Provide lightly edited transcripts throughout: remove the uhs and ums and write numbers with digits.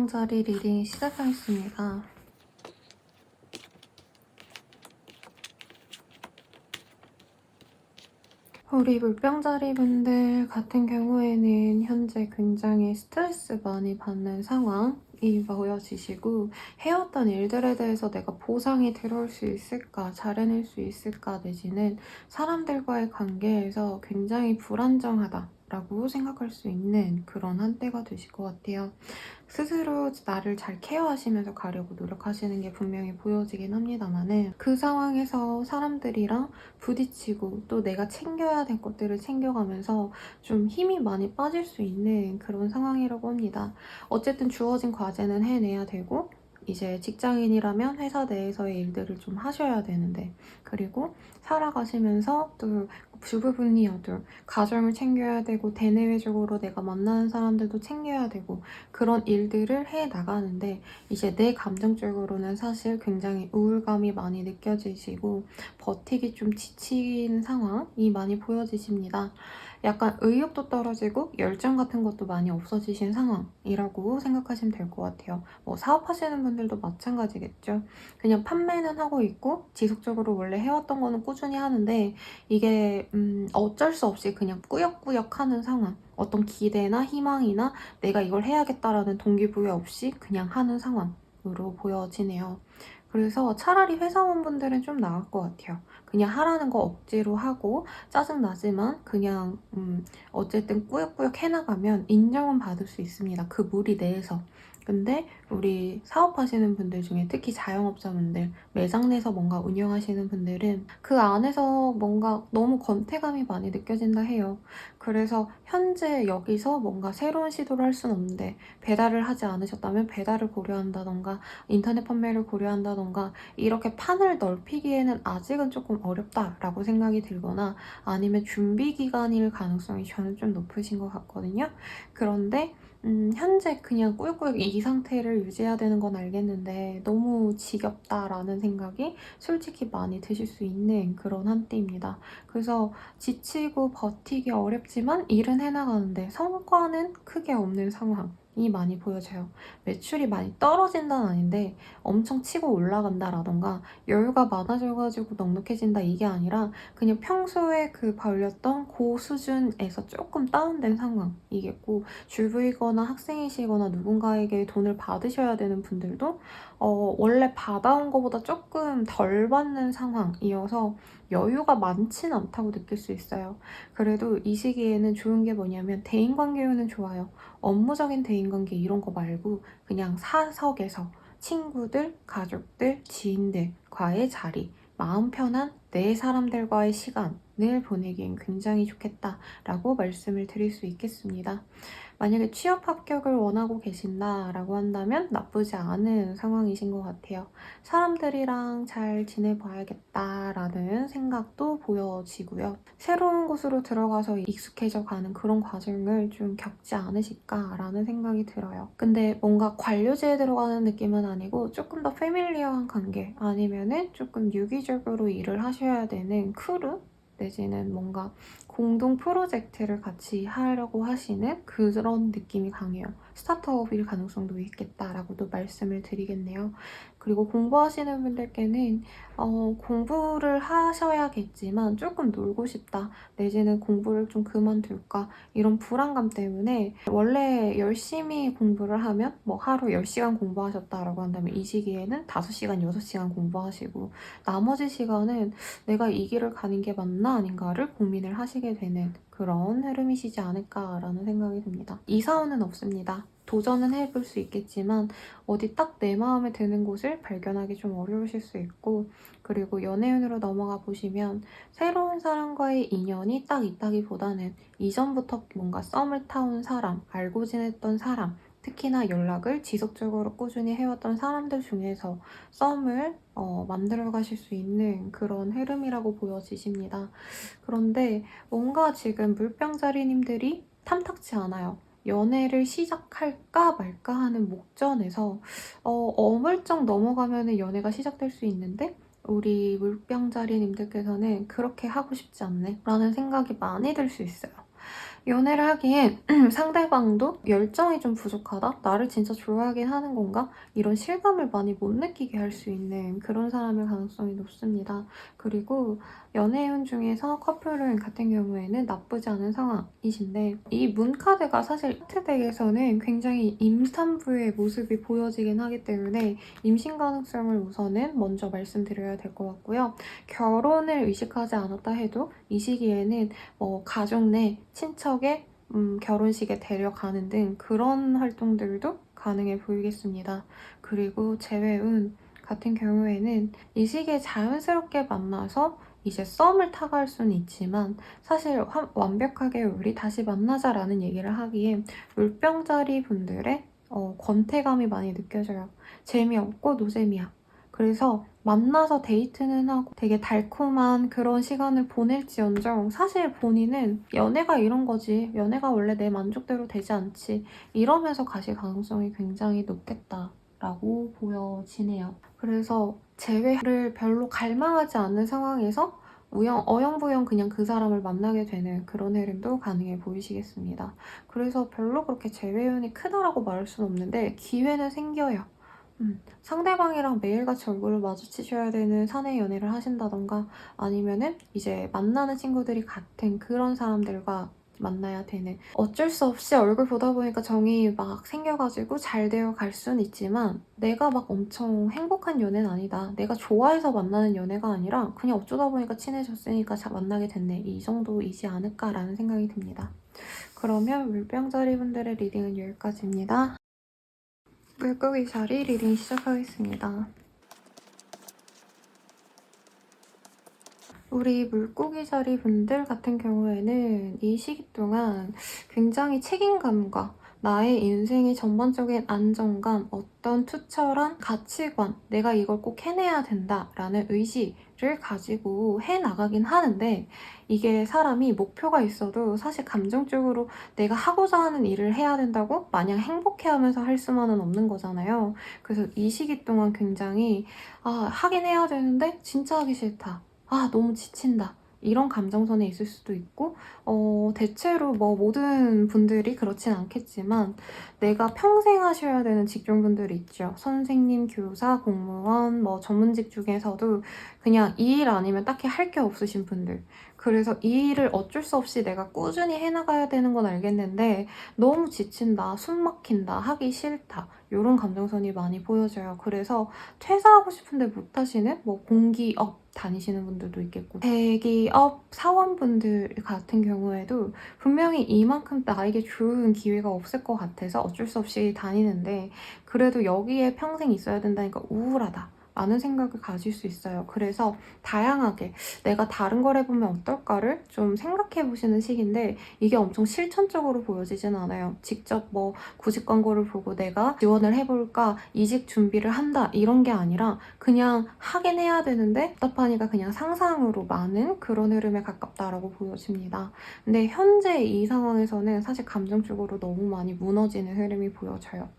물병자리 리딩 시작하겠습니다. 우리 물병자리 분들 같은 경우에는 현재 굉장히 스트레스 많이 받는 상황이 보여지시고, 해왔던 일들에 대해서 내가 보상이 들어올 수 있을까, 잘해낼 수 있을까, 내지는 사람들과의 관계에서 굉장히 불안정하다라고 생각할 수 있는 그런 한때가 되실 것 같아요. 스스로 나를 잘 케어하시면서 가려고 노력하시는 게 분명히 보여지긴 합니다만은, 그 상황에서 사람들이랑 부딪히고 또 내가 챙겨야 될 것들을 챙겨가면서 좀 힘이 많이 빠질 수 있는 그런 상황이라고 합니다. 어쨌든 주어진 과제는 해내야 되고, 이제 직장인이라면 회사 내에서의 일들을 좀 하셔야 되는데, 그리고 살아가시면서 또 주부분이어도 가정을 챙겨야 되고, 대내외적으로 내가 만나는 사람들도 챙겨야 되고, 그런 일들을 해 나가는데, 이제 내 감정적으로는 사실 굉장히 우울감이 많이 느껴지시고 버티기 좀 지친 상황이 많이 보여지십니다. 약간 의욕도 떨어지고 열정 같은 것도 많이 없어지신 상황이라고 생각하시면 될 것 같아요. 뭐 사업하시는 분들도 마찬가지겠죠. 그냥 판매는 하고 있고 지속적으로 원래 해왔던 거는 꾸준히 하는데, 이게 어쩔 수 없이 그냥 꾸역꾸역 하는 상황, 어떤 기대나 희망이나 내가 이걸 해야겠다라는 동기부여 없이 그냥 하는 상황으로 보여지네요. 그래서 차라리 회사원분들은 좀 나을 것 같아요. 그냥 하라는 거 억지로 하고 짜증나지만 그냥 어쨌든 꾸역꾸역 해나가면 인정은 받을 수 있습니다. 그 무리 내에서. 근데 우리 사업하시는 분들 중에 특히 자영업자분들, 매장 내서 뭔가 운영하시는 분들은 그 안에서 뭔가 너무 권태감이 많이 느껴진다 해요. 그래서 현재 여기서 뭔가 새로운 시도를 할 수는 없는데, 배달을 하지 않으셨다면 배달을 고려한다던가 인터넷 판매를 고려한다던가 이렇게 판을 넓히기에는 아직은 조금 어렵다라고 생각이 들거나, 아니면 준비 기간일 가능성이 저는 좀 높으신 것 같거든요. 그런데 현재 그냥 꾸역꾸역 이 상태를 유지해야 되는 건 알겠는데 너무 지겹다라는 생각이 솔직히 많이 드실 수 있는 그런 한때입니다. 그래서 지치고 버티기 어렵지만 일은 해나가는데 성과는 크게 없는 상황이 많이 보여져요. 매출이 많이 떨어진다는 아닌데 엄청 치고 올라간다라던가 여유가 많아져가지고 넉넉해진다 이게 아니라, 그냥 평소에 그 벌렸던 그 수준에서 조금 다운된 상황이겠고, 주부이거나 학생이시거나 누군가에게 돈을 받으셔야 되는 분들도 원래 받아온 것보다 조금 덜 받는 상황이어서 여유가 많진 않다고 느낄 수 있어요. 그래도 이 시기에는 좋은 게 뭐냐면 대인관계는 좋아요. 업무적인 대인관계 이런 거 말고 그냥 사석에서 친구들, 가족들, 지인들과의 자리, 마음 편한 내 사람들과의 시간을 보내기엔 굉장히 좋겠다라고 말씀을 드릴 수 있겠습니다. 만약에 취업 합격을 원하고 계신다라고 한다면 나쁘지 않은 상황이신 것 같아요. 사람들이랑 잘 지내봐야겠다라는 생각도 보여지고요. 새로운 곳으로 들어가서 익숙해져 가는 그런 과정을 좀 겪지 않으실까라는 생각이 들어요. 근데 뭔가 관료제에 들어가는 느낌은 아니고 조금 더 패밀리어한 관계, 아니면은 조금 유기적으로 일을 하셔야 되는 크루? 내지는 뭔가 공동 프로젝트를 같이 하려고 하시는 그런 느낌이 강해요. 스타트업일 가능성도 있겠다라고도 말씀을 드리겠네요. 그리고 공부하시는 분들께는 공부를 하셔야겠지만 조금 놀고 싶다, 내지는 공부를 좀 그만둘까, 이런 불안감 때문에 원래 열심히 공부를 하면 뭐 하루 10시간 공부하셨다라고 한다면 이 시기에는 5시간, 6시간 공부하시고, 나머지 시간은 내가 이 길을 가는 게 맞나 아닌가를 고민을 하시게 되는 그런 흐름이시지 않을까라는 생각이 듭니다. 이사원은 없습니다. 도전은 해볼 수 있겠지만 어디 딱 내 마음에 드는 곳을 발견하기 좀 어려우실 수 있고, 그리고 연애운으로 넘어가 보시면 새로운 사람과의 인연이 딱 있다기보다는 이전부터 뭔가 썸을 타온 사람, 알고 지냈던 사람, 특히나 연락을 지속적으로 꾸준히 해왔던 사람들 중에서 썸을 만들어 가실 수 있는 그런 흐름이라고 보여지십니다. 그런데 뭔가 지금 물병자리님들이 탐탁치 않아요. 연애를 시작할까 말까 하는 목전에서 어물쩍 넘어가면 연애가 시작될 수 있는데, 우리 물병자리님들께서는 그렇게 하고 싶지 않네 라는 생각이 많이 들 수 있어요. 연애를 하기엔 상대방도 열정이 좀 부족하다? 나를 진짜 좋아하긴 하는 건가? 이런 실감을 많이 못 느끼게 할 수 있는 그런 사람일 가능성이 높습니다. 그리고 연애운 중에서 커플운 같은 경우에는 나쁘지 않은 상황이신데 이 문카드가 사실 하트덱에서는 굉장히 임산부의 모습이 보여지긴 하기 때문에 임신 가능성을 우선은 먼저 말씀드려야 될 것 같고요. 결혼을 의식하지 않았다 해도 이 시기에는 가족 내 친척의 결혼식에 데려가는 등 그런 활동들도 가능해 보이겠습니다. 그리고 재회운 같은 경우에는 이 시기에 자연스럽게 만나서 이제 썸을 타갈 수는 있지만 사실 완벽하게 우리 다시 만나자라는 얘기를 하기에 물병자리 분들의 권태감이 많이 느껴져요. 재미없고 노잼이야. 그래서 만나서 데이트는 하고 되게 달콤한 그런 시간을 보낼지언정 사실 본인은 연애가 이런 거지. 연애가 원래 내 만족대로 되지 않지. 이러면서 가실 가능성이 굉장히 높겠다라고 보여지네요. 그래서 재회를 별로 갈망하지 않는 상황에서 어영부영 그냥 그 사람을 만나게 되는 그런 흐름도 가능해 보이시겠습니다. 그래서 별로 그렇게 재회운이 크다라고 말할 수는 없는데 기회는 생겨요. 상대방이랑 매일같이 얼굴을 마주치셔야 되는 사내 연애를 하신다던가 아니면은 이제 만나는 친구들이 같은 그런 사람들과 만나야 되는 어쩔 수 없이 얼굴 보다 보니까 정이 막 생겨가지고 잘 되어 갈 수는 있지만 내가 막 엄청 행복한 연애는 아니다. 내가 좋아해서 만나는 연애가 아니라 그냥 어쩌다 보니까 친해졌으니까 만나게 됐네. 이 정도이지 않을까라는 생각이 듭니다. 그러면 물병자리 분들의 리딩은 여기까지입니다. 물고기 자리 리딩 시작하겠습니다. 우리 물고기 자리 분들 같은 경우에는 이 시기 동안 굉장히 책임감과 나의 인생의 전반적인 안정감, 어떤 투철한 가치관, 내가 이걸 꼭 해내야 된다라는 의지를 가지고 해나가긴 하는데 이게 사람이 목표가 있어도 사실 감정적으로 내가 하고자 하는 일을 해야 된다고 마냥 행복해하면서 할 수만은 없는 거잖아요. 그래서 이 시기 동안 굉장히 하긴 해야 되는데 진짜 하기 싫다. 너무 지친다. 이런 감정선에 있을 수도 있고, 대체로 뭐 모든 분들이 그렇진 않겠지만, 내가 평생 하셔야 되는 직종분들이 있죠. 선생님, 교사, 공무원, 뭐 전문직 중에서도 그냥 이 일 아니면 딱히 할 게 없으신 분들. 그래서 이 일을 어쩔 수 없이 내가 꾸준히 해나가야 되는 건 알겠는데, 너무 지친다, 숨 막힌다, 하기 싫다. 이런 감정선이 많이 보여져요. 그래서 퇴사하고 싶은데 못하시는 뭐 공기업 다니시는 분들도 있겠고 대기업 사원분들 같은 경우에도 분명히 이만큼 나에게 좋은 기회가 없을 것 같아서 어쩔 수 없이 다니는데 그래도 여기에 평생 있어야 된다니까 우울하다. 라는 생각을 가질 수 있어요. 그래서 다양하게 내가 다른 걸 해보면 어떨까를 좀 생각해 보시는 시기인데 이게 엄청 실천적으로 보여지진 않아요. 직접 뭐 구직 광고를 보고 내가 지원을 해볼까 이직 준비를 한다 이런 게 아니라 그냥 하긴 해야 되는데 답답하니까 그냥 상상으로 많은 그런 흐름에 가깝다라고 보여집니다. 근데 현재 이 상황에서는 사실 감정적으로 너무 많이 무너지는 흐름이 보여져요.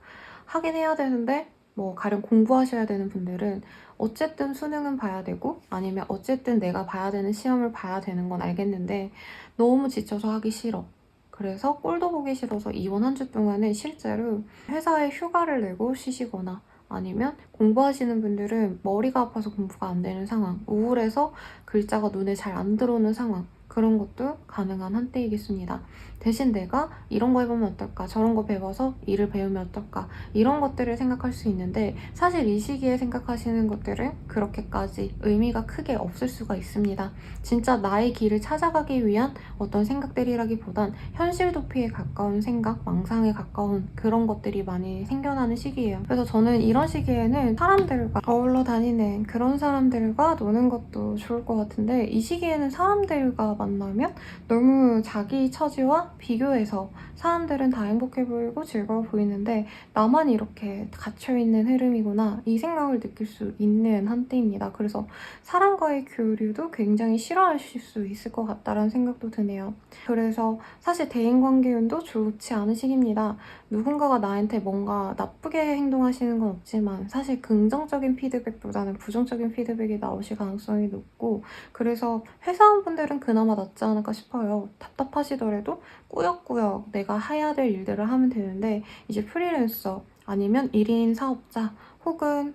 하긴 해야 되는데 뭐 가령 공부하셔야 되는 분들은 어쨌든 수능은 봐야 되고 아니면 어쨌든 내가 봐야 되는 시험을 봐야 되는 건 알겠는데 너무 지쳐서 하기 싫어. 그래서 꼴도 보기 싫어서 이번 한 주 동안은 실제로 회사에 휴가를 내고 쉬시거나 아니면 공부하시는 분들은 머리가 아파서 공부가 안 되는 상황, 우울해서 글자가 눈에 잘 안 들어오는 상황 그런 것도 가능한 한때이겠습니다. 대신 내가 이런 거 해보면 어떨까, 저런 거 배워서 일을 배우면 어떨까 이런 것들을 생각할 수 있는데 사실 이 시기에 생각하시는 것들은 그렇게까지 의미가 크게 없을 수가 있습니다. 진짜 나의 길을 찾아가기 위한 어떤 생각들이라기보단 현실 도피에 가까운 생각, 망상에 가까운 그런 것들이 많이 생겨나는 시기예요. 그래서 저는 이런 시기에는 사람들과 어울러 다니는 그런 사람들과 노는 것도 좋을 것 같은데 이 시기에는 사람들과 만나면 너무 자기 처지와 비교해서 사람들은 다 행복해 보이고 즐거워 보이는데 나만 이렇게 갇혀있는 흐름이구나 이 생각을 느낄 수 있는 한때입니다. 그래서 사람과의 교류도 굉장히 싫어하실 수 있을 것 같다는 생각도 드네요. 그래서 사실 대인관계운도 좋지 않은 시기입니다. 누군가가 나한테 뭔가 나쁘게 행동하시는 건 없지만 사실 긍정적인 피드백보다는 부정적인 피드백이 나오실 가능성이 높고 그래서 회사원분들은 그나마 낫지 않을까 싶어요. 답답하시더라도 꾸역꾸역 내가 해야 될 일들을 하면 되는데 이제 프리랜서 아니면 1인 사업자 혹은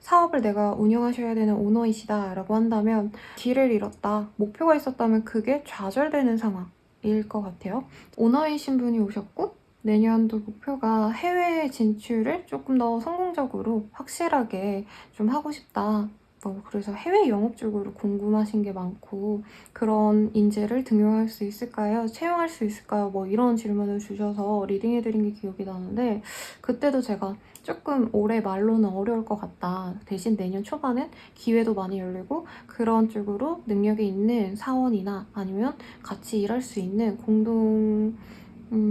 사업을 내가 운영하셔야 되는 오너이시다라고 한다면 길을 잃었다, 목표가 있었다면 그게 좌절되는 상황일 것 같아요. 오너이신 분이 오셨고 내년도 목표가 해외 진출을 조금 더 성공적으로 확실하게 좀 하고 싶다. 그래서 해외 영업 쪽으로 궁금하신 게 많고 그런 인재를 등용할 수 있을까요? 채용할 수 있을까요? 이런 질문을 주셔서 리딩해드린 게 기억이 나는데 그때도 제가 조금 올해 말로는 어려울 것 같다. 대신 내년 초반엔 기회도 많이 열리고 그런 쪽으로 능력이 있는 사원이나 아니면 같이 일할 수 있는 공동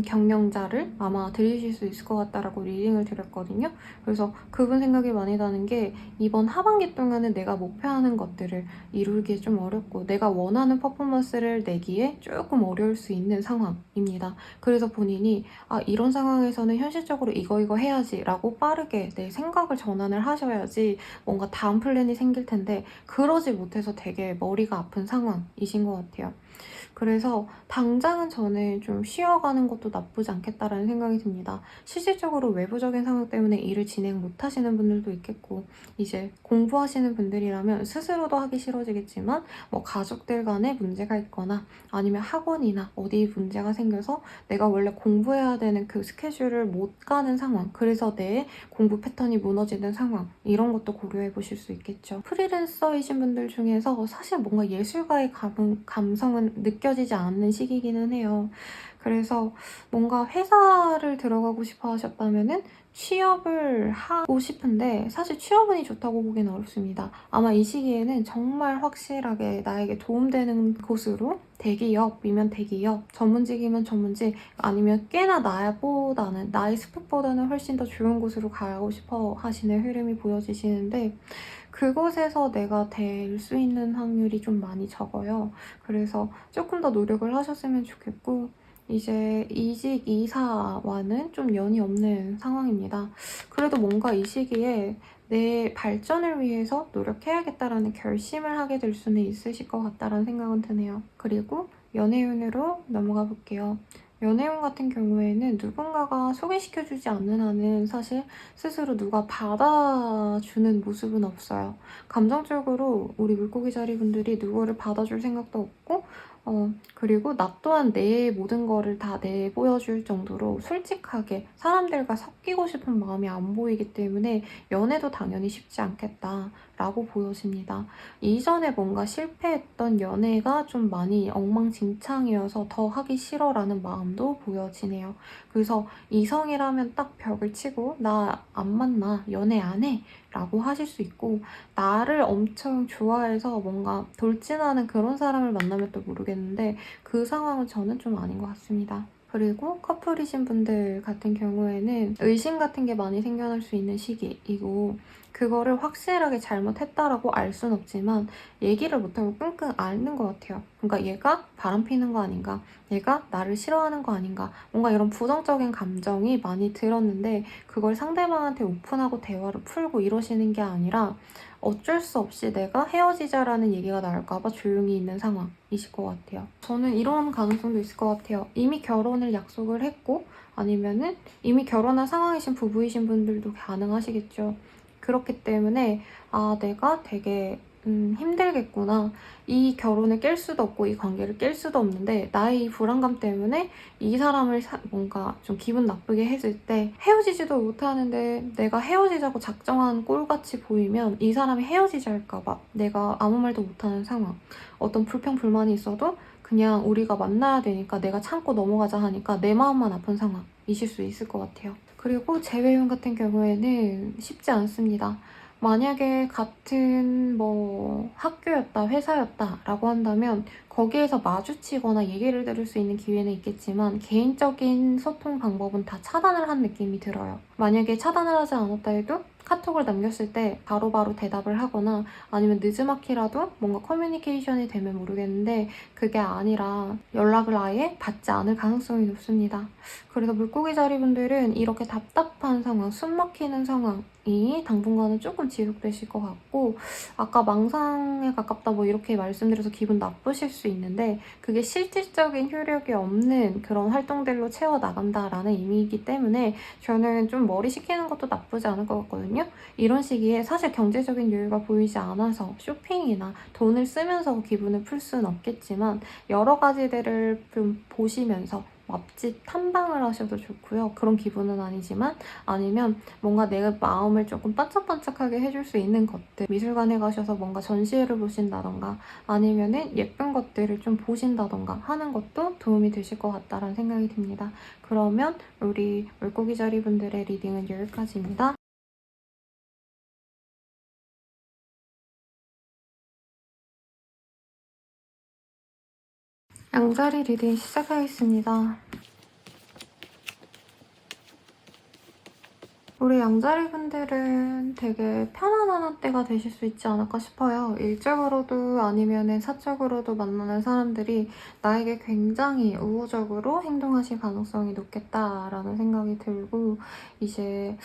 경영자를 아마 들으실 수 있을 것 같다라고 리딩을 드렸거든요. 그래서 그분 생각이 많이 나는 게 이번 하반기 동안은 내가 목표하는 것들을 이루기 좀 어렵고 내가 원하는 퍼포먼스를 내기에 조금 어려울 수 있는 상황입니다. 그래서 본인이 이런 상황에서는 현실적으로 이거 해야지 라고 빠르게 내 생각을 전환을 하셔야지 뭔가 다음 플랜이 생길 텐데 그러지 못해서 되게 머리가 아픈 상황이신 것 같아요. 그래서 당장은 저는 좀 쉬어가는 것도 나쁘지 않겠다라는 생각이 듭니다. 실질적으로 외부적인 상황 때문에 일을 진행 못 하시는 분들도 있겠고 이제 공부하시는 분들이라면 스스로도 하기 싫어지겠지만 가족들 간에 문제가 있거나 아니면 학원이나 어디 문제가 생겨서 내가 원래 공부해야 되는 그 스케줄을 못 가는 상황, 그래서 내 공부 패턴이 무너지는 상황, 이런 것도 고려해 보실 수 있겠죠. 프리랜서이신 분들 중에서 사실 뭔가 예술가의 감성은 느껴지지 않는 시기기는 해요. 그래서 뭔가 회사를 들어가고 싶어 하셨다면은 취업을 하고 싶은데 사실 취업운이 좋다고 보기는 어렵습니다. 아마 이 시기에는 정말 확실하게 나에게 도움되는 곳으로 대기업이면 대기업, 전문직이면 전문직, 아니면 꽤나 나의 스펙보다는 훨씬 더 좋은 곳으로 가고 싶어 하시는 흐름이 보여지시는데 그곳에서 내가 될 수 있는 확률이 좀 많이 적어요. 그래서 조금 더 노력을 하셨으면 좋겠고 이제 이직 이사와는 좀 연이 없는 상황입니다. 그래도 뭔가 이 시기에 내 발전을 위해서 노력해야겠다라는 결심을 하게 될 수는 있으실 것 같다라는 생각은 드네요. 그리고 연애운으로 넘어가 볼게요. 연애운 같은 경우에는 누군가가 소개시켜주지 않는 한은 사실 스스로 누가 받아주는 모습은 없어요. 감정적으로 우리 물고기 자리 분들이 누구를 받아줄 생각도 없고 그리고 나 또한 내 모든 거를 다 내보여줄 정도로 솔직하게 사람들과 섞이고 싶은 마음이 안 보이기 때문에 연애도 당연히 쉽지 않겠다라고 보여집니다. 이전에 뭔가 실패했던 연애가 좀 많이 엉망진창이어서 더 하기 싫어라는 마음도 보여지네요. 그래서 이성이라면 딱 벽을 치고 나 안 만나, 연애 안 해 라고 하실 수 있고 나를 엄청 좋아해서 뭔가 돌진하는 그런 사람을 만나면 또 모르겠는데 그 상황은 저는 좀 아닌 것 같습니다. 그리고 커플이신 분들 같은 경우에는 의심 같은 게 많이 생겨날 수 있는 시기이고 그거를 확실하게 잘못했다라고 알 순 없지만 얘기를 못하고 끙끙 앓는 것 같아요. 그러니까 얘가 바람피는 거 아닌가, 얘가 나를 싫어하는 거 아닌가, 뭔가 이런 부정적인 감정이 많이 들었는데 그걸 상대방한테 오픈하고 대화를 풀고 이러시는 게 아니라 어쩔 수 없이 내가 헤어지자라는 얘기가 나올까봐 조용히 있는 상황이실 것 같아요. 저는 이런 가능성도 있을 것 같아요. 이미 결혼을 약속을 했고 아니면은 이미 결혼한 상황이신 부부이신 분들도 가능하시겠죠. 그렇기 때문에 내가 되게 힘들겠구나. 이 결혼을 깰 수도 없고 이 관계를 깰 수도 없는데 나의 이 불안감 때문에 이 사람을 뭔가 좀 기분 나쁘게 해줄 때 헤어지지도 못하는데 내가 헤어지자고 작정한 꼴같이 보이면 이 사람이 헤어지자 할까봐 내가 아무 말도 못하는 상황. 어떤 불평불만이 있어도 그냥 우리가 만나야 되니까 내가 참고 넘어가자 하니까 내 마음만 아픈 상황이실 수 있을 것 같아요. 그리고 재회용 같은 경우에는 쉽지 않습니다. 만약에 같은 학교였다, 회사였다라고 한다면 거기에서 마주치거나 얘기를 들을 수 있는 기회는 있겠지만 개인적인 소통 방법은 다 차단을 한 느낌이 들어요. 만약에 차단을 하지 않았다 해도 카톡을 남겼을 때 바로바로 대답을 하거나 아니면 느지막이라도 뭔가 커뮤니케이션이 되면 모르겠는데 그게 아니라 연락을 아예 받지 않을 가능성이 높습니다. 그래서 물고기 자리 분들은 이렇게 답답한 상황, 숨 막히는 상황이 당분간은 조금 지속되실 것 같고 아까 망상에 가깝다 이렇게 말씀드려서 기분 나쁘실 수 있는데 그게 실질적인 효력이 없는 그런 활동들로 채워나간다라는 의미이기 때문에 저는 좀 머리 식히는 것도 나쁘지 않을 것 같거든요. 이런 시기에 사실 경제적인 여유가 보이지 않아서 쇼핑이나 돈을 쓰면서 기분을 풀 수는 없겠지만 여러 가지들을 좀 보시면서 맛집 탐방을 하셔도 좋고요. 그런 기분은 아니지만 아니면 뭔가 내 마음을 조금 반짝반짝하게 해줄 수 있는 것들 미술관에 가셔서 뭔가 전시회를 보신다던가 아니면은 예쁜 것들을 좀 보신다던가 하는 것도 도움이 되실 것 같다라는 생각이 듭니다. 그러면 우리 물고기 자리분들의 리딩은 여기까지입니다. 양자리 리딩 시작하겠습니다. 우리 양자리 분들은 되게 편안한 때가 되실 수 있지 않을까 싶어요. 일적으로도 아니면은 사적으로도 만나는 사람들이 나에게 굉장히 우호적으로 행동하실 가능성이 높겠다라는 생각이 들고 이제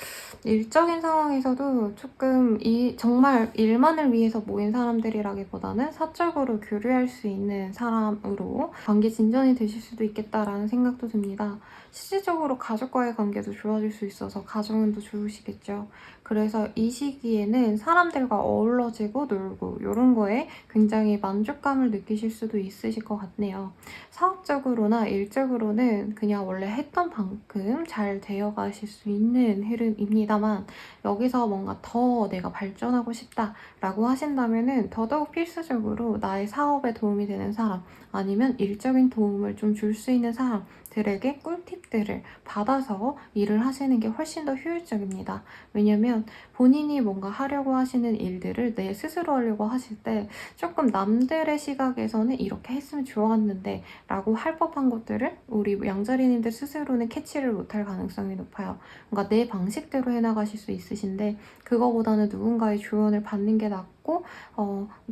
일적인 상황에서도 조금 정말 일만을 위해서 모인 사람들이라기보다는 사적으로 교류할 수 있는 사람으로 관계 진전이 되실 수도 있겠다라는 생각도 듭니다. 실질적으로 가족과의 관계도 좋아질 수 있어서 가정운도 좋으시겠죠. 그래서 이 시기에는 사람들과 어우러지고 놀고 이런 거에 굉장히 만족감을 느끼실 수도 있으실 것 같네요. 사업적으로나 일적으로는 그냥 원래 했던 만큼 잘 되어 가실 수 있는 흐름입니다만 여기서 뭔가 더 내가 발전하고 싶다라고 하신다면은 더더욱 필수적으로 나의 사업에 도움이 되는 사람 아니면 일적인 도움을 좀 줄 수 있는 사람들에게 꿀팁들을 받아서 일을 하시는 게 훨씬 더 효율적입니다. 왜냐면 본인이 뭔가 하려고 하시는 일들을 내 스스로 하려고 하실 때 조금 남들의 시각에서는 이렇게 했으면 좋았는데 라고 할 법한 것들을 우리 양자리님들 스스로는 캐치를 못할 가능성이 높아요. 뭔가 내 방식대로 해나가실 수 있으신데 그거보다는 누군가의 조언을 받는 게 낫고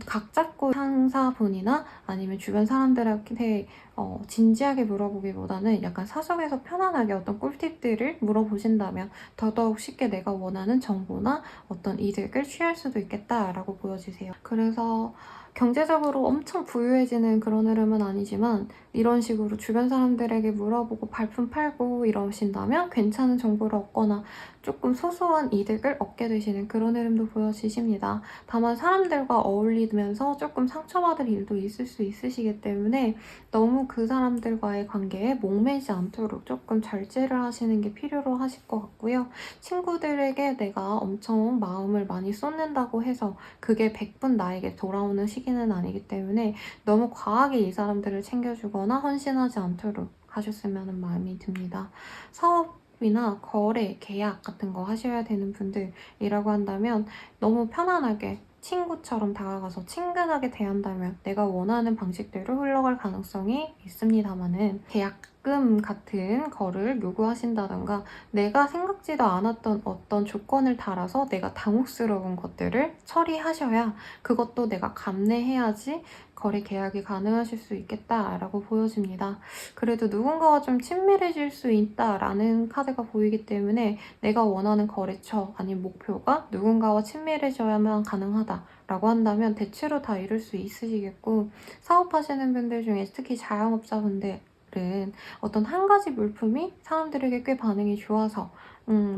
각 잡고 상사분이나 아니면 주변 사람들한테 진지하게 물어보기보다는 약간 사석에서 편안하게 어떤 꿀팁들을 물어보신다면 더더욱 쉽게 내가 원하는 정보나 어떤 이득을 취할 수도 있겠다라고 보여지세요. 그래서 경제적으로 엄청 부유해지는 그런 흐름은 아니지만 이런 식으로 주변 사람들에게 물어보고 발품 팔고 이러신다면 괜찮은 정보를 얻거나 조금 소소한 이득을 얻게 되시는 그런 흐름도 보여지십니다. 다만 사람들과 어울리면서 조금 상처받을 일도 있을 수 있으시기 때문에 너무 그 사람들과의 관계에 목매지 않도록 조금 절제를 하시는 게 필요로 하실 것 같고요. 친구들에게 내가 엄청 마음을 많이 쏟는다고 해서 그게 100분 나에게 돌아오는 시기는 아니기 때문에 너무 과하게 이 사람들을 챙겨주거나 헌신하지 않도록 하셨으면 하는 마음이 듭니다. 사업이나 거래, 계약 같은 거 하셔야 되는 분들이라고 한다면 너무 편안하게 친구처럼 다가가서 친근하게 대한다면 내가 원하는 방식대로 흘러갈 가능성이 있습니다만은 계약금 같은 거를 요구하신다던가 내가 생각지도 않았던 어떤 조건을 달아서 내가 당혹스러운 것들을 처리하셔야 그것도 내가 감내해야지 거래 계약이 가능하실 수 있겠다라고 보여집니다. 그래도 누군가와 좀 친밀해질 수 있다라는 카드가 보이기 때문에 내가 원하는 거래처 아닌 목표가 누군가와 친밀해져야만 가능하다라고 한다면 대체로 다 이룰 수 있으시겠고 사업하시는 분들 중에 특히 자영업자분들은 어떤 한 가지 물품이 사람들에게 꽤 반응이 좋아서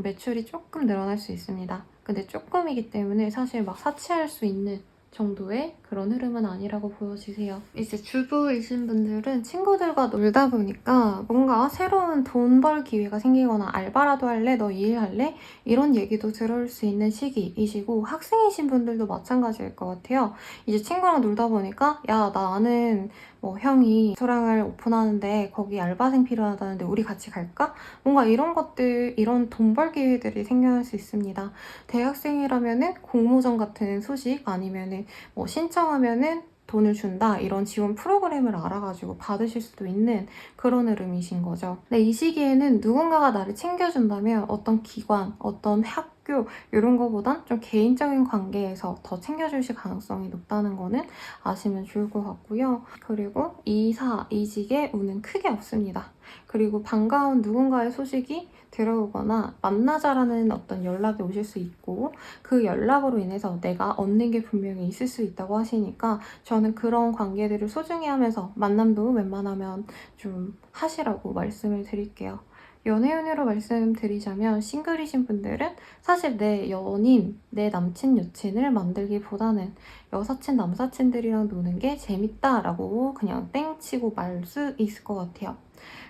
매출이 조금 늘어날 수 있습니다. 근데 조금이기 때문에 사실 막 사치할 수 있는 정도의 그런 흐름은 아니라고 보여지세요. 이제 주부이신 분들은 친구들과 놀다 보니까 뭔가 새로운 돈 벌 기회가 생기거나 알바라도 할래? 너 이 일 할래? 이런 얘기도 들을 수 있는 시기이시고 학생이신 분들도 마찬가지일 것 같아요. 이제 친구랑 놀다 보니까 야, 나는 뭐 형이 레스토랑을 오픈하는데 거기 알바생 필요하다는데 우리 같이 갈까? 뭔가 이런 것들, 이런 돈 벌 기회들이 생겨날 수 있습니다. 대학생이라면은 공모전 같은 소식 아니면은 뭐 신청하면은 돈을 준다 이런 지원 프로그램을 알아가지고 받으실 수도 있는 그런 흐름이신 거죠. 근데 이 시기에는 누군가가 나를 챙겨준다면 어떤 기관, 어떤 학교 이런 거보단 좀 개인적인 관계에서 더 챙겨주실 가능성이 높다는 거는 아시면 좋을 것 같고요. 그리고 이사, 이직의 운은 크게 없습니다. 그리고 반가운 누군가의 소식이 들어오거나 만나자라는 어떤 연락이 오실 수 있고 그 연락으로 인해서 내가 얻는 게 분명히 있을 수 있다고 하시니까 저는 그런 관계들을 소중히 하면서 만남도 웬만하면 좀 하시라고 말씀을 드릴게요. 연애운으로 말씀드리자면 싱글이신 분들은 사실 내 연인, 내 남친, 여친을 만들기보다는 여사친, 남사친들이랑 노는 게 재밌다라고 그냥 땡치고 말 수 있을 것 같아요.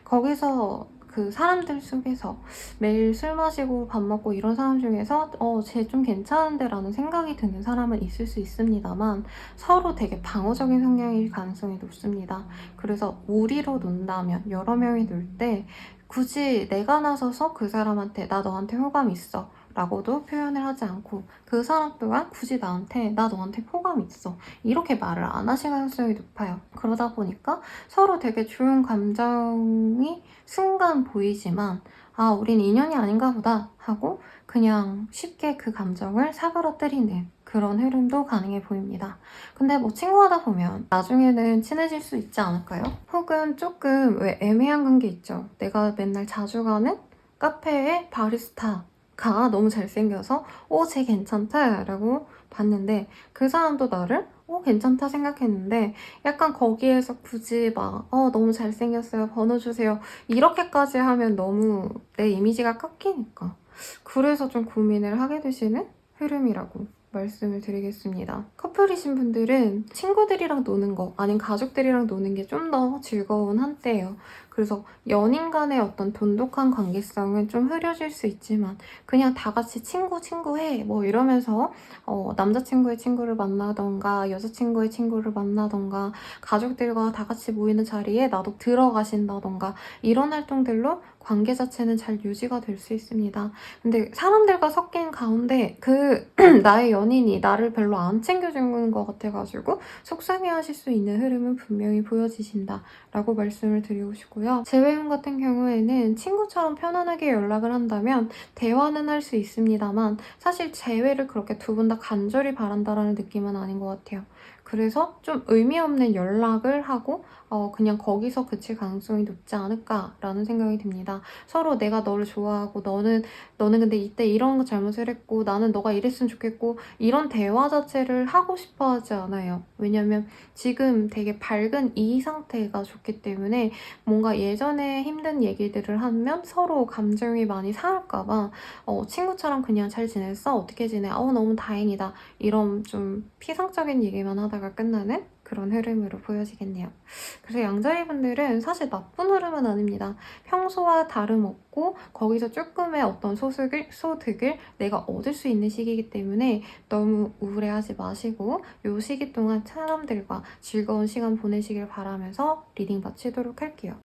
거기서 그 사람들 속에서 매일 술 마시고 밥 먹고 이런 사람 중에서 쟤 좀 괜찮은데 라는 생각이 드는 사람은 있을 수 있습니다만 서로 되게 방어적인 성향일 가능성이 높습니다. 그래서 우리로 논다면 여러 명이 놀 때 굳이 내가 나서서 그 사람한테 나 너한테 호감 있어 라고도 표현을 하지 않고 그 사람 또한 굳이 나한테 나 너한테 호감 있어 이렇게 말을 안 하실 가능성이 높아요. 그러다 보니까 서로 되게 좋은 감정이 순간 보이지만 아 우린 인연이 아닌가 보다 하고 그냥 쉽게 그 감정을 사그러뜨리는 그런 흐름도 가능해 보입니다. 근데 뭐 친구하다 보면 나중에는 친해질 수 있지 않을까요? 혹은 조금 왜 애매한 관계 있죠. 내가 맨날 자주 가는 카페의 바리스타가 너무 잘생겨서 쟤 괜찮다 라고 봤는데 그 사람도 나를 괜찮다 생각했는데 약간 거기에서 굳이 막 너무 잘생겼어요 번호 주세요 이렇게까지 하면 너무 내 이미지가 깎이니까 그래서 좀 고민을 하게 되시는 흐름이라고 말씀을 드리겠습니다. 커플이신 분들은 친구들이랑 노는 거 아니면 가족들이랑 노는 게 좀 더 즐거운 한때예요. 그래서 연인 간의 어떤 돈독한 관계성은 좀 흐려질 수 있지만 그냥 다 같이 친구해 뭐 이러면서 남자친구의 친구를 만나던가 여자친구의 친구를 만나던가 가족들과 다 같이 모이는 자리에 나도 들어가신다던가 이런 활동들로 관계 자체는 잘 유지가 될 수 있습니다. 근데 사람들과 섞인 가운데 그 나의 연인이 나를 별로 안 챙겨주는 것 같아가지고 속상해하실 수 있는 흐름은 분명히 보여지신다라고 말씀을 드리고 싶고요. 재회용 같은 경우에는 친구처럼 편안하게 연락을 한다면 대화는 할 수 있습니다만 사실 재회를 그렇게 두 분 다 간절히 바란다라는 느낌은 아닌 것 같아요. 그래서 좀 의미 없는 연락을 하고 그냥 거기서 그칠 가능성이 높지 않을까라는 생각이 듭니다. 서로 내가 너를 좋아하고 너는 근데 이때 이런 거 잘못을 했고 나는 너가 이랬으면 좋겠고 이런 대화 자체를 하고 싶어 하지 않아요. 왜냐면 지금 되게 밝은 이 상태가 좋기 때문에 뭔가 예전에 힘든 얘기들을 하면 서로 감정이 많이 상할까봐 친구처럼 그냥 잘 지냈어? 어떻게 지내? 너무 다행이다. 이런 좀 피상적인 얘기만 하다가 끝나는 그런 흐름으로 보여지겠네요. 그래서 양자리분들은 사실 나쁜 흐름은 아닙니다. 평소와 다름없고 거기서 조금의 어떤 소득을 내가 얻을 수 있는 시기이기 때문에 너무 우울해하지 마시고 이 시기 동안 사람들과 즐거운 시간 보내시길 바라면서 리딩 마치도록 할게요.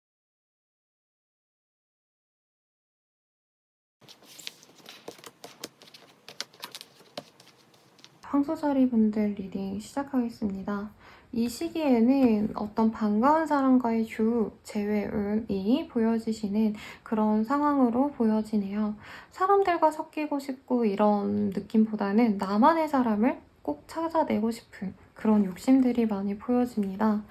황소자리분들 리딩 시작하겠습니다. 이 시기에는 어떤 반가운 사람과의 재회운이 보여지시는 그런 상황으로 보여지네요. 사람들과 섞이고 싶고 이런 느낌보다는 나만의 사람을 꼭 찾아내고 싶은 그런 욕심들이 많이 보여집니다.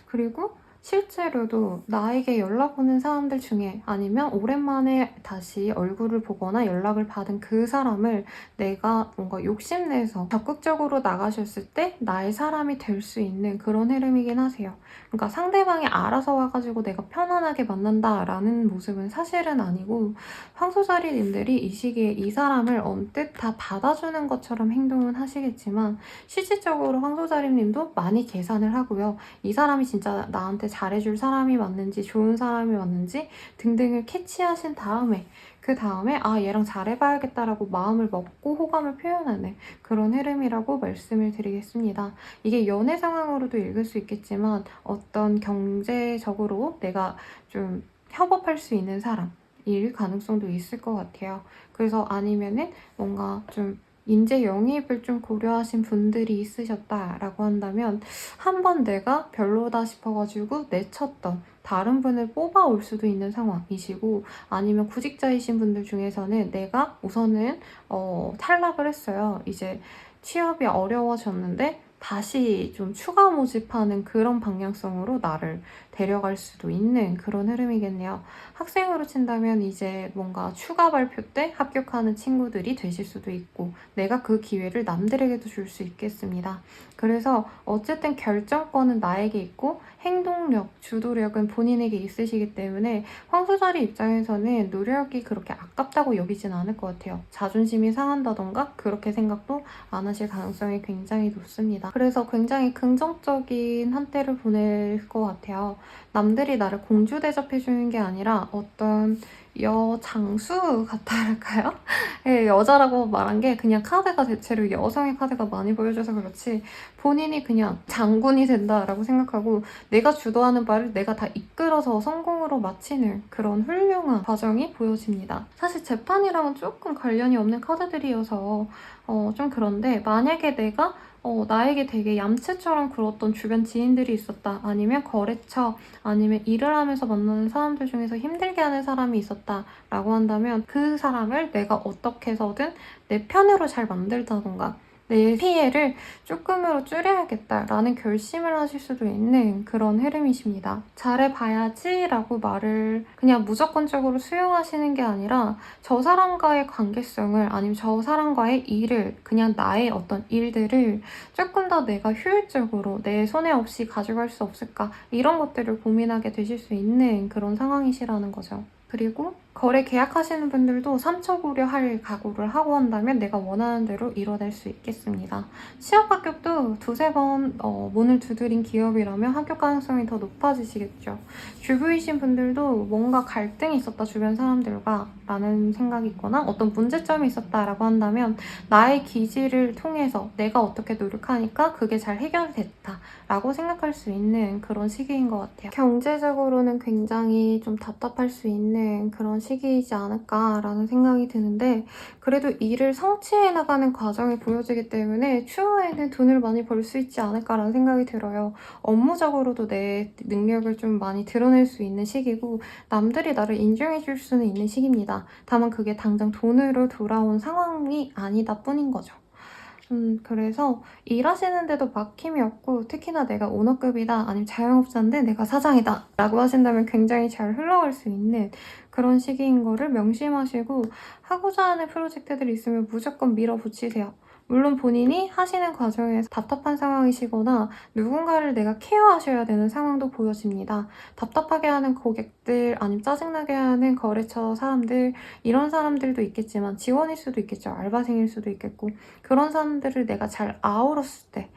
그리고 실제로도 나에게 연락 오는 사람들 중에 아니면 오랜만에 다시 얼굴을 보거나 연락을 받은 그 사람을 내가 뭔가 욕심내서 적극적으로 나가셨을 때 나의 사람이 될 수 있는 그런 흐름이긴 하세요. 그러니까 상대방이 알아서 와가지고 내가 편안하게 만난다라는 모습은 사실은 아니고 황소자리님들이 이 시기에 이 사람을 언뜻 다 받아주는 것처럼 행동은 하시겠지만 실질적으로 황소자리님도 많이 계산을 하고요. 이 사람이 진짜 나한테 잘해줄 사람이 맞는지 좋은 사람이 맞는지 등등을 캐치하신 다음에 그 다음에 얘랑 잘해봐야겠다라고 마음을 먹고 호감을 표현하는 그런 흐름이라고 말씀을 드리겠습니다. 이게 연애 상황으로도 읽을 수 있겠지만 어떤 경제적으로 내가 좀 협업할 수 있는 사람일 가능성도 있을 것 같아요. 그래서 아니면은 뭔가 좀 인재 영입을 좀 고려하신 분들이 있으셨다라고 한다면 한 번 내가 별로다 싶어가지고 내쳤던 다른 분을 뽑아올 수도 있는 상황이시고, 아니면 구직자이신 분들 중에서는 내가 우선은 탈락을 했어요. 이제 취업이 어려워졌는데 다시 좀 추가 모집하는 그런 방향성으로 나를 데려갈 수도 있는 그런 흐름이겠네요. 학생으로 친다면 이제 뭔가 추가 발표 때 합격하는 친구들이 되실 수도 있고, 내가 그 기회를 남들에게도 줄 수 있겠습니다. 그래서 어쨌든 결정권은 나에게 있고 행동력, 주도력은 본인에게 있으시기 때문에 황소자리 입장에서는 노력이 그렇게 아깝다고 여기진 않을 것 같아요. 자존심이 상한다던가 그렇게 생각도 안 하실 가능성이 굉장히 높습니다. 그래서 굉장히 긍정적인 한때를 보낼 것 같아요. 남들이 나를 공주 대접해주는 게 아니라 어떤 여장수 같다 할까요? 예, 여자라고 말한 게 그냥 카드가 대체로 여성의 카드가 많이 보여줘서 그렇지, 본인이 그냥 장군이 된다라고 생각하고 내가 주도하는 바를 내가 다 이끌어서 성공으로 마치는 그런 훌륭한 과정이 보여집니다. 사실 재판이랑은 조금 관련이 없는 카드들이어서 좀 그런데, 만약에 내가 나에게 되게 얌체처럼 굴었던 주변 지인들이 있었다, 아니면 거래처, 아니면 일을 하면서 만나는 사람들 중에서 힘들게 하는 사람이 있었다 라고 한다면, 그 사람을 내가 어떻게 해서든 내 편으로 잘 만들다던가 내 피해를 조금으로 줄여야겠다라는 결심을 하실 수도 있는 그런 흐름이십니다. 잘해봐야지 라고 말을 그냥 무조건적으로 수용하시는 게 아니라, 저 사람과의 관계성을, 아니면 저 사람과의 일을, 그냥 나의 어떤 일들을 조금 더 내가 효율적으로 내 손에 없이 가져갈 수 없을까, 이런 것들을 고민하게 되실 수 있는 그런 상황이시라는 거죠. 그리고 거래 계약하시는 분들도 삼처 고려할 각오를 하고 한다면 내가 원하는 대로 이뤄낼 수 있겠습니다. 취업 합격도 두세 번 문을 두드린 기업이라면 합격 가능성이 더 높아지시겠죠. 주부이신 분들도 뭔가 갈등이 있었다, 주변 사람들과 라는 생각이 있거나 어떤 문제점이 있었다라고 한다면 나의 기질을 통해서 내가 어떻게 노력하니까 그게 잘 해결됐다 라고 생각할 수 있는 그런 시기인 것 같아요. 경제적으로는 굉장히 좀 답답할 수 있는 그런 시기이지 않을까라는 생각이 드는데, 그래도 일을 성취해 나가는 과정이 보여지기 때문에 추후에는 돈을 많이 벌 수 있지 않을까라는 생각이 들어요. 업무적으로도 내 능력을 좀 많이 드러낼 수 있는 시기고, 남들이 나를 인정해 줄 수는 있는 시기입니다. 다만 그게 당장 돈으로 돌아온 상황이 아니다 뿐인 거죠. 그래서 일하시는데도 막힘이 없고, 특히나 내가 오너급이다, 아니면 자영업자인데 내가 사장이다 라고 하신다면 굉장히 잘 흘러갈 수 있는 그런 시기인 거를 명심하시고, 하고자 하는 프로젝트들이 있으면 무조건 밀어붙이세요. 물론 본인이 하시는 과정에서 답답한 상황이시거나 누군가를 내가 케어하셔야 되는 상황도 보여집니다. 답답하게 하는 고객들, 아니면 짜증나게 하는 거래처 사람들, 이런 사람들도 있겠지만 직원일 수도 있겠죠. 알바생일 수도 있겠고, 그런 사람들을 내가 잘 아우렀을 때,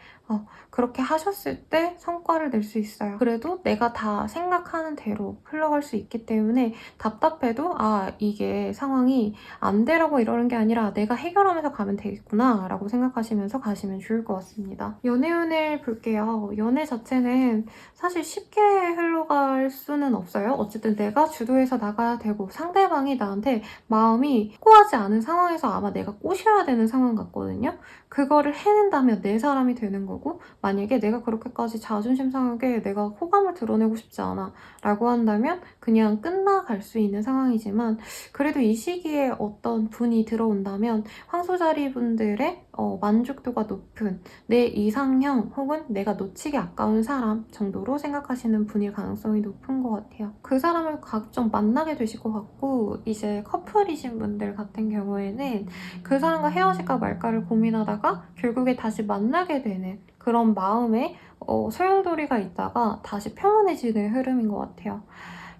그렇게 하셨을 때 성과를 낼 수 있어요. 그래도 내가 다 생각하는 대로 흘러갈 수 있기 때문에 답답해도 이게 상황이 안 되라고 이러는 게 아니라 내가 해결하면서 가면 되겠구나 라고 생각하시면서 가시면 좋을 것 같습니다. 연애운을 볼게요. 연애 자체는 사실 쉽게 흘러갈 수는 없어요. 어쨌든 내가 주도해서 나가야 되고, 상대방이 나한테 마음이 확고하지 않은 상황에서 아마 내가 꼬셔야 되는 상황 같거든요. 그거를 해낸다면 내 사람이 되는 거고, 만약에 내가 그렇게까지 자존심 상하게 내가 호감을 드러내고 싶지 않아 라고 한다면 그냥 끝나갈 수 있는 상황이지만, 그래도 이 시기에 어떤 분이 들어온다면 황소자리 분들의 만족도가 높은 내 이상형, 혹은 내가 놓치기 아까운 사람 정도로 생각하시는 분일 가능성이 높은 것 같아요. 그 사람을 각종 만나게 되실 것 같고, 이제 커플이신 분들 같은 경우에는 그 사람과 헤어질까 말까를 고민하다가 결국에 다시 만나게 되는 그런 마음에 소용돌이가 있다가 다시 평온해지는 흐름인 것 같아요.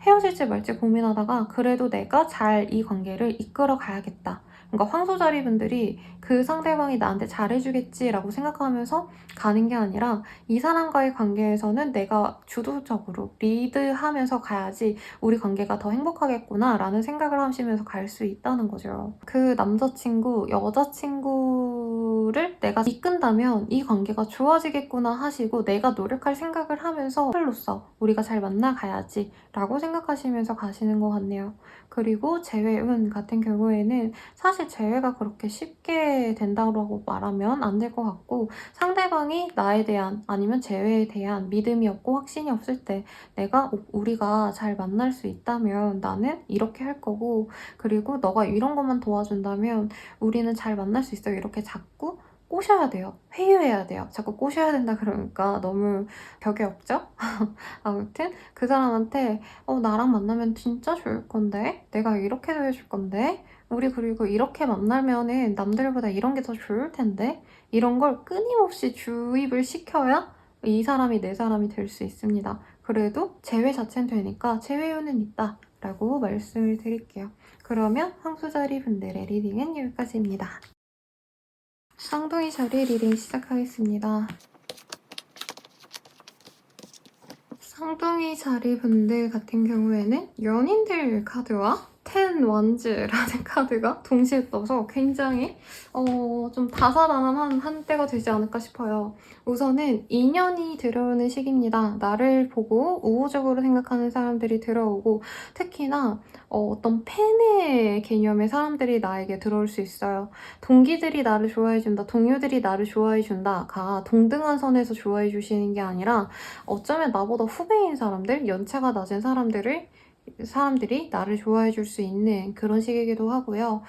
헤어질지 말지 고민하다가 그래도 내가 잘 이 관계를 이끌어 가야겠다. 그러니까 황소자리 분들이 그 상대방이 나한테 잘해주겠지라고 생각하면서 가는 게 아니라, 이 사람과의 관계에서는 내가 주도적으로 리드하면서 가야지 우리 관계가 더 행복하겠구나 라는 생각을 하시면서 갈 수 있다는 거죠. 그 남자친구, 여자친구를 내가 이끈다면 이 관계가 좋아지겠구나 하시고, 내가 노력할 생각을 하면서 커플로서 우리가 잘 만나가야지 라고 생각하시면서 가시는 것 같네요. 그리고 재회운 같은 경우에는 사실 사실 재회가 그렇게 쉽게 된다고 말하면 안 될 것 같고, 상대방이 나에 대한 아니면 재회에 대한 믿음이 없고 확신이 없을 때 우리가 잘 만날 수 있다면 나는 이렇게 할 거고, 그리고 너가 이런 것만 도와준다면 우리는 잘 만날 수 있어요. 이렇게 자꾸 꼬셔야 돼요. 회유해야 돼요. 자꾸 꼬셔야 된다 그러니까 너무 벽에 없죠? 아무튼 그 사람한테 나랑 만나면 진짜 좋을 건데? 내가 이렇게도 해줄 건데? 우리 그리고 이렇게 만나면은 남들보다 이런 게 더 좋을 텐데? 이런 걸 끊임없이 주입을 시켜야 이 사람이 내 사람이 될 수 있습니다. 그래도 재회 자체는 되니까 재회요는 있다 라고 말씀을 드릴게요. 그러면 황소자리 분들의 리딩은 여기까지입니다. 쌍둥이 자리 리딩 시작하겠습니다. 쌍둥이 자리 분들 같은 경우에는 연인들 카드와 텐 원즈라는 카드가 동시에 떠서 굉장히 좀 다사다난한 한때가 되지 않을까 싶어요. 우선은 인연이 들어오는 시기입니다. 나를 보고 우호적으로 생각하는 사람들이 들어오고, 특히나 어떤 팬의 개념의 사람들이 나에게 들어올 수 있어요. 동기들이 나를 좋아해준다, 동료들이 나를 좋아해준다가 동등한 선에서 좋아해주시는 게 아니라 어쩌면 나보다 후배인 사람들, 연차가 낮은 사람들이 나를 좋아해 줄 수 있는 그런 시기이기도 하고요.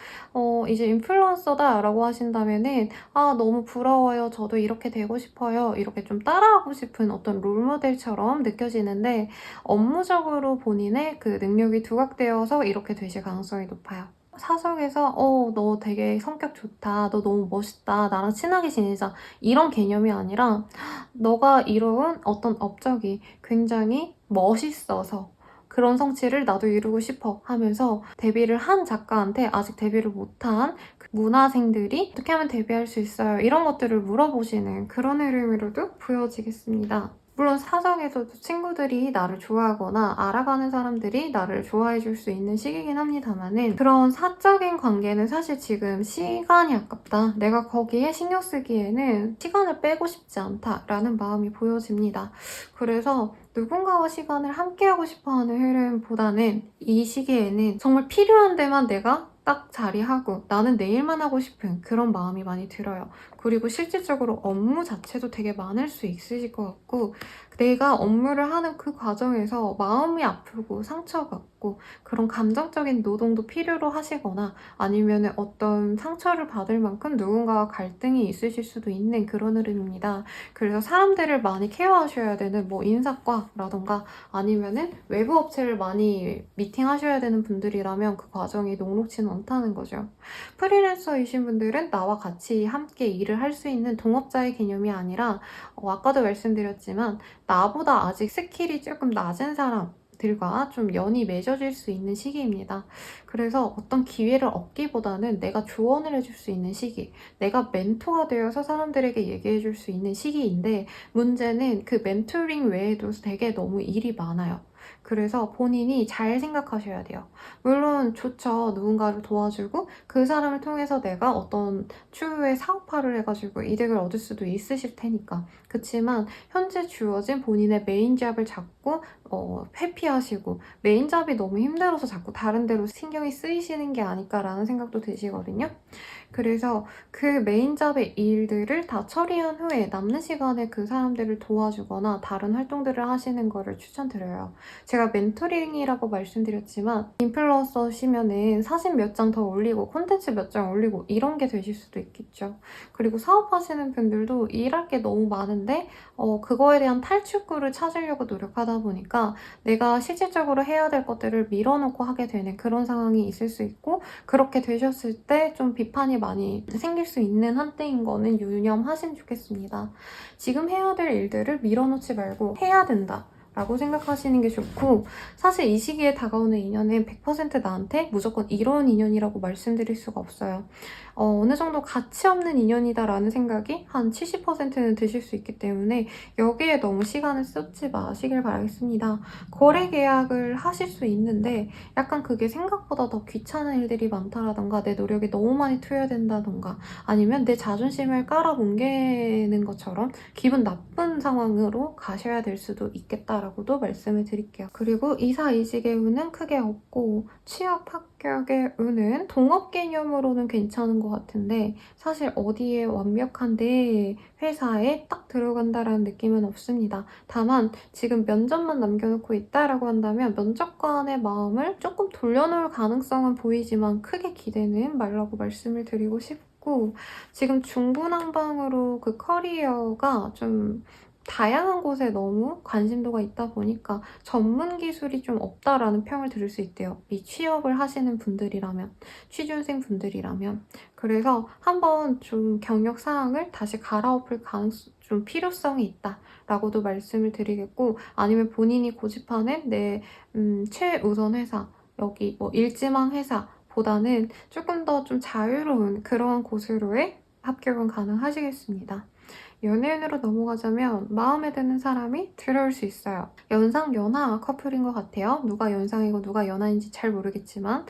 이제 인플루언서다라고 하신다면은 너무 부러워요. 저도 이렇게 되고 싶어요. 이렇게 좀 따라하고 싶은 어떤 롤모델처럼 느껴지는데, 업무적으로 본인의 그 능력이 두각되어서 이렇게 되실 가능성이 높아요. 사석에서 너 되게 성격 좋다, 너 너무 멋있다, 나랑 친하게 지내자, 이런 개념이 아니라 너가 이룬 어떤 업적이 굉장히 멋있어서 그런 성취를 나도 이루고 싶어 하면서 데뷔를 한 작가한테 아직 데뷔를 못한 그 문화생들이 어떻게 하면 데뷔할 수 있어요? 이런 것들을 물어보시는 그런 흐름으로도 보여지겠습니다. 물론 사석에서도 친구들이 나를 좋아하거나 알아가는 사람들이 나를 좋아해 줄 수 있는 시기긴 합니다만은, 그런 사적인 관계는 사실 지금 시간이 아깝다, 내가 거기에 신경 쓰기에는 시간을 빼고 싶지 않다라는 마음이 보여집니다. 그래서 누군가와 시간을 함께하고 싶어하는 흐름보다는 이 시기에는 정말 필요한 데만 내가 딱 자리하고 나는 내 일만 하고 싶은 그런 마음이 많이 들어요. 그리고 실질적으로 업무 자체도 되게 많을 수 있으실 것 같고, 내가 업무를 하는 그 과정에서 마음이 아프고 상처받고 그런 감정적인 노동도 필요로 하시거나, 아니면 어떤 상처를 받을 만큼 누군가와 갈등이 있으실 수도 있는 그런 흐름입니다. 그래서 사람들을 많이 케어하셔야 되는 인사과라던가 아니면은 외부 업체를 많이 미팅하셔야 되는 분들이라면 그 과정이 녹록지는 않다는 거죠. 프리랜서이신 분들은 나와 같이 함께 일을 할 수 있는 동업자의 개념이 아니라, 아까도 말씀드렸지만 나보다 아직 스킬이 조금 낮은 사람들과 좀 연이 맺어질 수 있는 시기입니다. 그래서 어떤 기회를 얻기보다는 내가 조언을 해줄 수 있는 시기, 내가 멘토가 되어서 사람들에게 얘기해줄 수 있는 시기인데, 문제는 그 멘토링 외에도 되게 너무 일이 많아요. 그래서 본인이 잘 생각하셔야 돼요. 물론 좋죠. 누군가를 도와주고 그 사람을 통해서 내가 어떤 추후에 사업화를 해가지고 이득을 얻을 수도 있으실 테니까. 그치만 현재 주어진 본인의 메인 잡을 잡고 회피하시고, 메인 잡이 너무 힘들어서 자꾸 다른 데로 신경이 쓰이시는 게 아닐까라는 생각도 드시거든요. 그래서 그 메인 잡의 일들을 다 처리한 후에 남는 시간에 그 사람들을 도와주거나 다른 활동들을 하시는 거를 추천드려요. 제가 멘토링이라고 말씀드렸지만 인플루언서시면은 사진 몇 장 더 올리고 콘텐츠 몇 장 올리고 이런 게 되실 수도 있겠죠. 그리고 사업하시는 분들도 일할 게 너무 많은데 그거에 대한 탈출구를 찾으려고 노력하다 보니까 내가 실질적으로 해야 될 것들을 밀어놓고 하게 되는 그런 상황이 있을 수 있고, 그렇게 되셨을 때 좀 비판이 많이 생길 수 있는 한때인 거는 유념하시면 좋겠습니다. 지금 해야 될 일들을 밀어놓지 말고 해야 된다 라고 생각하시는 게 좋고, 사실 이 시기에 다가오는 인연은 100% 나한테 무조건 이런 인연이라고 말씀드릴 수가 없어요. 어느 정도 가치 없는 인연이다라는 생각이 한 70%는 드실 수 있기 때문에 여기에 너무 시간을 쏟지 마시길 바라겠습니다. 거래 계약을 하실 수 있는데 약간 그게 생각보다 더 귀찮은 일들이 많다라던가, 내 노력이 너무 많이 투여된다던가, 아니면 내 자존심을 깔아뭉개는 것처럼 기분 나쁜 상황으로 가셔야 될 수도 있겠다 있다라고도 말씀을 드릴게요. 그리고 이사이직의 운은 크게 없고 취업 합격의 운은 동업 개념으로는 괜찮은 것 같은데 사실 어디에 완벽한데 회사에 딱 들어간다라는 느낌은 없습니다. 다만 지금 면접만 남겨놓고 있다라고 한다면 면접관의 마음을 조금 돌려놓을 가능성은 보이지만 크게 기대는 말라고 말씀을 드리고 싶고 지금 중구난방으로 그 커리어가 좀 다양한 곳에 너무 관심도가 있다 보니까 전문 기술이 좀 없다라는 평을 들을 수 있대요. 이 취업을 하시는 분들이라면, 취준생 분들이라면. 그래서 한번 좀 경력 사항을 다시 갈아엎을 좀 필요성이 있다라고도 말씀을 드리겠고 아니면 본인이 고집하는 내 최우선 회사, 여기 뭐 일지망 회사보다는 조금 더 좀 자유로운 그러한 곳으로의 합격은 가능하시겠습니다. 연예인으로 넘어가자면 마음에 드는 사람이 들어올 수 있어요. 연상 연하 커플인 것 같아요. 누가 연상이고 누가 연하인지 잘 모르겠지만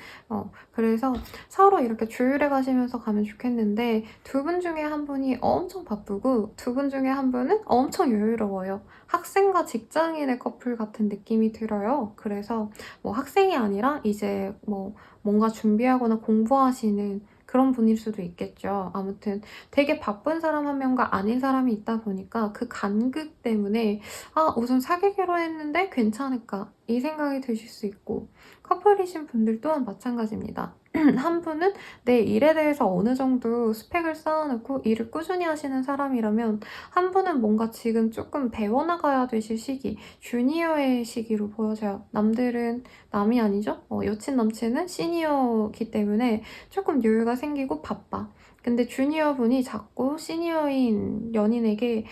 그래서 서로 이렇게 조율해 가시면서 가면 좋겠는데 두 분 중에 한 분이 엄청 바쁘고 두 분 중에 한 분은 엄청 여유로워요. 학생과 직장인의 커플 같은 느낌이 들어요. 그래서 뭐 학생이 아니라 이제 뭐 뭔가 준비하거나 공부하시는 그런 분일 수도 있겠죠. 아무튼 되게 바쁜 사람 한 명과 아닌 사람이 있다 보니까 그 간극 때문에 우선 사귀기로 했는데 괜찮을까? 이 생각이 드실 수 있고 커플이신 분들 또한 마찬가지입니다. 한 분은 내 일에 대해서 어느 정도 스펙을 쌓아놓고 일을 꾸준히 하시는 사람이라면 한 분은 뭔가 지금 조금 배워나가야 되실 시기, 주니어의 시기로 보여져요. 남들은 남이 아니죠? 여친 남친은 시니어기 때문에 조금 여유가 생기고 바빠. 근데 주니어 분이 자꾸 시니어인 연인에게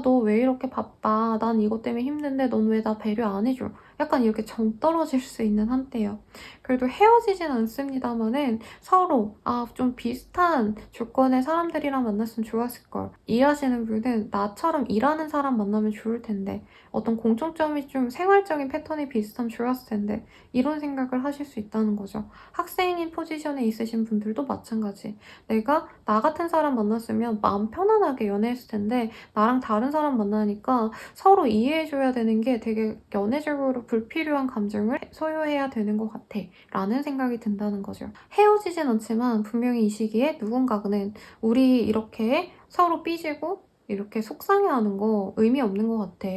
너 왜 이렇게 바빠? 난 이것 때문에 힘든데 넌 왜 나 배려 안 해줘? 약간 이렇게 정 떨어질 수 있는 한때예요. 그래도 헤어지진 않습니다만은 서로 좀 비슷한 조건의 사람들이랑 만났으면 좋았을걸. 일하시는 분은 나처럼 일하는 사람 만나면 좋을 텐데 어떤 공통점이 좀 생활적인 패턴이 비슷하면 좋았을 텐데 이런 생각을 하실 수 있다는 거죠. 학생인 포지션에 있으신 분들도 마찬가지. 내가 나 같은 사람 만났으면 마음 편안하게 연애했을 텐데 나랑 다른 사람 만나니까 서로 이해해줘야 되는 게 되게 연애적으로 불필요한 감정을 소요해야 되는 것 같아 라는 생각이 든다는 거죠. 헤어지진 않지만 분명히 이 시기에 누군가는 우리 이렇게 서로 삐지고 이렇게 속상해하는 거 의미 없는 것 같아.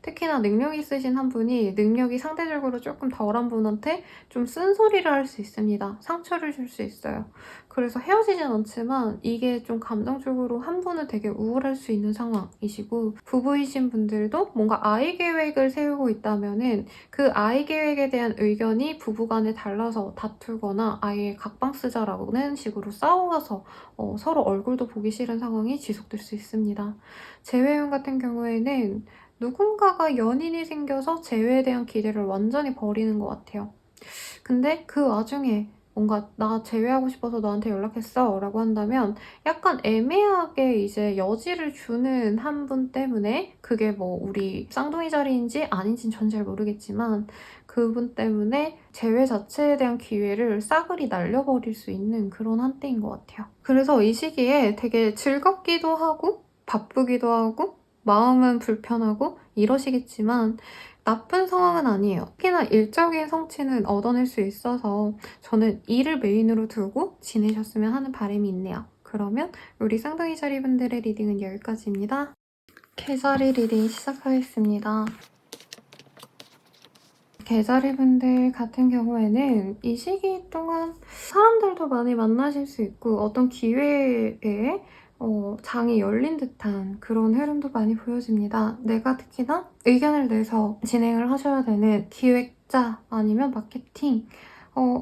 특히나 능력 있으신 한 분이 능력이 상대적으로 조금 덜한 분한테 좀 쓴소리를 할 수 있습니다. 상처를 줄 수 있어요. 그래서 헤어지진 않지만 이게 좀 감정적으로 한 분은 되게 우울할 수 있는 상황이시고 부부이신 분들도 뭔가 아이 계획을 세우고 있다면은 그 아이 계획에 대한 의견이 부부간에 달라서 다투거나 아예 각방 쓰자라는 식으로 싸워서 서로 얼굴도 보기 싫은 상황이 지속될 수 있습니다. 재회운 같은 경우에는 누군가가 연인이 생겨서 재회에 대한 기대를 완전히 버리는 것 같아요. 근데 그 와중에 뭔가 나 제외하고 싶어서 너한테 연락했어 라고 한다면 약간 애매하게 이제 여지를 주는 한 분 때문에 그게 뭐 우리 쌍둥이 자리인지 아닌지는 전 잘 모르겠지만 그분 때문에 재회 자체에 대한 기회를 싸그리 날려버릴 수 있는 그런 한때인 것 같아요. 그래서 이 시기에 되게 즐겁기도 하고 바쁘기도 하고 마음은 불편하고 이러시겠지만 나쁜 상황은 아니에요. 특히나 일적인 성취는 얻어낼 수 있어서 저는 일을 메인으로 두고 지내셨으면 하는 바람이 있네요. 그러면 우리 쌍둥이 자리분들의 리딩은 여기까지입니다. 개자리 리딩 시작하겠습니다. 개자리분들 같은 경우에는 이 시기 동안 사람들도 많이 만나실 수 있고 어떤 기회에 장이 열린 듯한 그런 흐름도 많이 보여집니다. 내가 특히나 의견을 내서 진행을 하셔야 되는 기획자 아니면 마케팅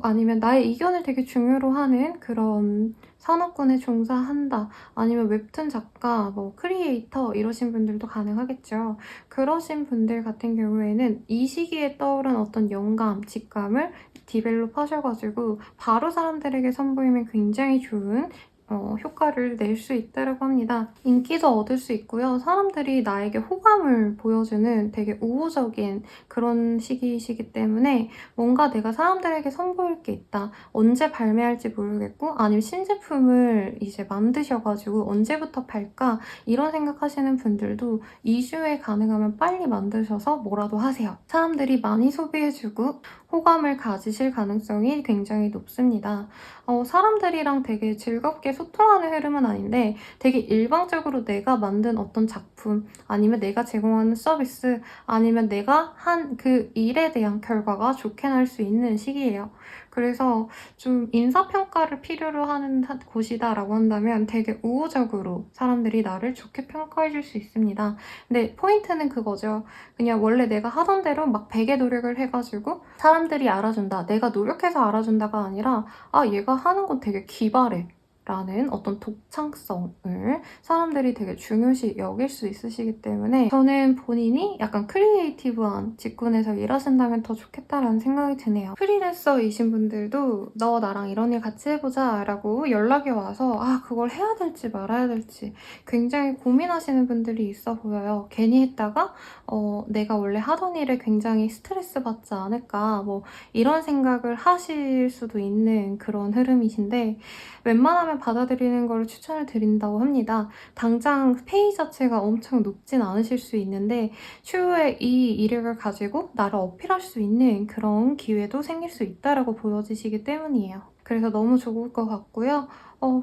아니면 나의 의견을 되게 중요로 하는 그런 산업군에 종사한다 아니면 웹툰 작가, 뭐 크리에이터 이러신 분들도 가능하겠죠. 그러신 분들 같은 경우에는 이 시기에 떠오른 어떤 영감, 직감을 디벨롭 하셔가지고 바로 사람들에게 선보이면 굉장히 좋은 효과를 낼 수 있다고 합니다. 인기도 얻을 수 있고요. 사람들이 나에게 호감을 보여주는 되게 우호적인 그런 시기이시기 때문에 뭔가 내가 사람들에게 선보일 게 있다. 언제 발매할지 모르겠고 아니면 신제품을 이제 만드셔가지고 언제부터 팔까? 이런 생각하시는 분들도 2주에 가능하면 빨리 만드셔서 뭐라도 하세요. 사람들이 많이 소비해주고 호감을 가지실 가능성이 굉장히 높습니다. 사람들이랑 되게 즐겁게 소통하는 흐름은 아닌데 되게 일방적으로 내가 만든 어떤 작품 아니면 내가 제공하는 서비스 아니면 내가 한 그 일에 대한 결과가 좋게 날 수 있는 시기예요. 그래서 좀 인사평가를 필요로 하는 곳이다라고 한다면 되게 우호적으로 사람들이 나를 좋게 평가해 줄 수 있습니다. 근데 포인트는 그거죠. 그냥 원래 내가 하던 대로 막 베개 노력을 해가지고 사람들이 알아준다. 내가 노력해서 알아준다가 아니라 아, 얘가 하는 건 되게 기발해. 라는 어떤 독창성을 사람들이 되게 중요시 여길 수 있으시기 때문에 저는 본인이 약간 크리에이티브한 직군에서 일하신다면 더 좋겠다라는 생각이 드네요. 프리랜서이신 분들도 너 나랑 이런 일 같이 해보자 라고 연락이 와서 아, 그걸 해야 될지 말아야 될지 굉장히 고민하시는 분들이 있어 보여요. 괜히 했다가 내가 원래 하던 일에 굉장히 스트레스 받지 않을까 뭐 이런 생각을 하실 수도 있는 그런 흐름이신데 웬만하면 받아들이는 걸 추천을 드린다고 합니다. 당장 페이 자체가 엄청 높진 않으실 수 있는데 추후에 이 이력을 가지고 나를 어필할 수 있는 그런 기회도 생길 수 있다라고 보여지시기 때문이에요. 그래서 너무 좋을 것 같고요.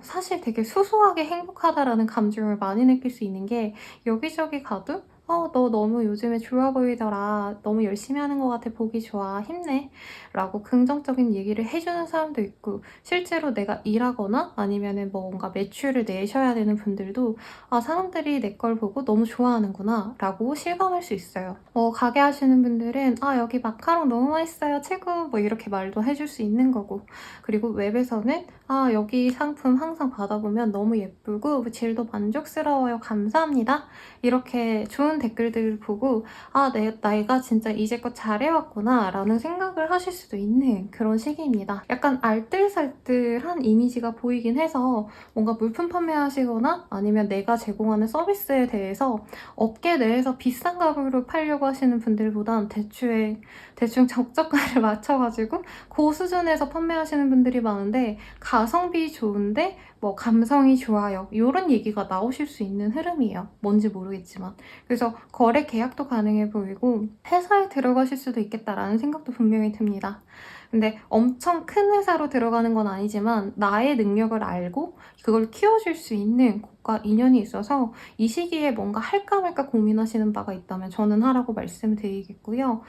사실 되게 소소하게 행복하다라는 감정을 많이 느낄 수 있는 게 여기저기 가도 너 너무 요즘에 좋아 보이더라. 너무 열심히 하는 것 같아. 보기 좋아. 힘내. 라고 긍정적인 얘기를 해주는 사람도 있고 실제로 내가 일하거나 아니면은 뭔가 매출을 내셔야 되는 분들도 아, 사람들이 내 걸 보고 너무 좋아하는구나 라고 실감할 수 있어요. 가게 하시는 분들은 아, 여기 마카롱 너무 맛있어요. 최고. 뭐 이렇게 말도 해줄 수 있는 거고 그리고 웹에서는 아, 여기 상품 항상 받아보면 너무 예쁘고 질도 만족스러워요. 감사합니다. 이렇게 좋은 댓글들을 보고 아, 내가 진짜 이제껏 잘해왔구나 라는 생각을 하실 수도 있는 그런 시기입니다. 약간 알뜰살뜰한 이미지가 보이긴 해서 뭔가 물품 판매하시거나 아니면 내가 제공하는 서비스에 대해서 업계 내에서 비싼 값으로 팔려고 하시는 분들보단 대충 적정가를 맞춰가지고 그 수준에서 판매하시는 분들이 많은데 가성비 좋은데 뭐 감성이 좋아요. 이런 얘기가 나오실 수 있는 흐름이에요. 뭔지 모르겠지만. 그래서 거래 계약도 가능해 보이고 회사에 들어가실 수도 있겠다라는 생각도 분명히 듭니다. 근데 엄청 큰 회사로 들어가는 건 아니지만 나의 능력을 알고 그걸 키워줄 수 있는 곳과 인연이 있어서 이 시기에 뭔가 할까 말까 고민하시는 바가 있다면 저는 하라고 말씀드리겠고요.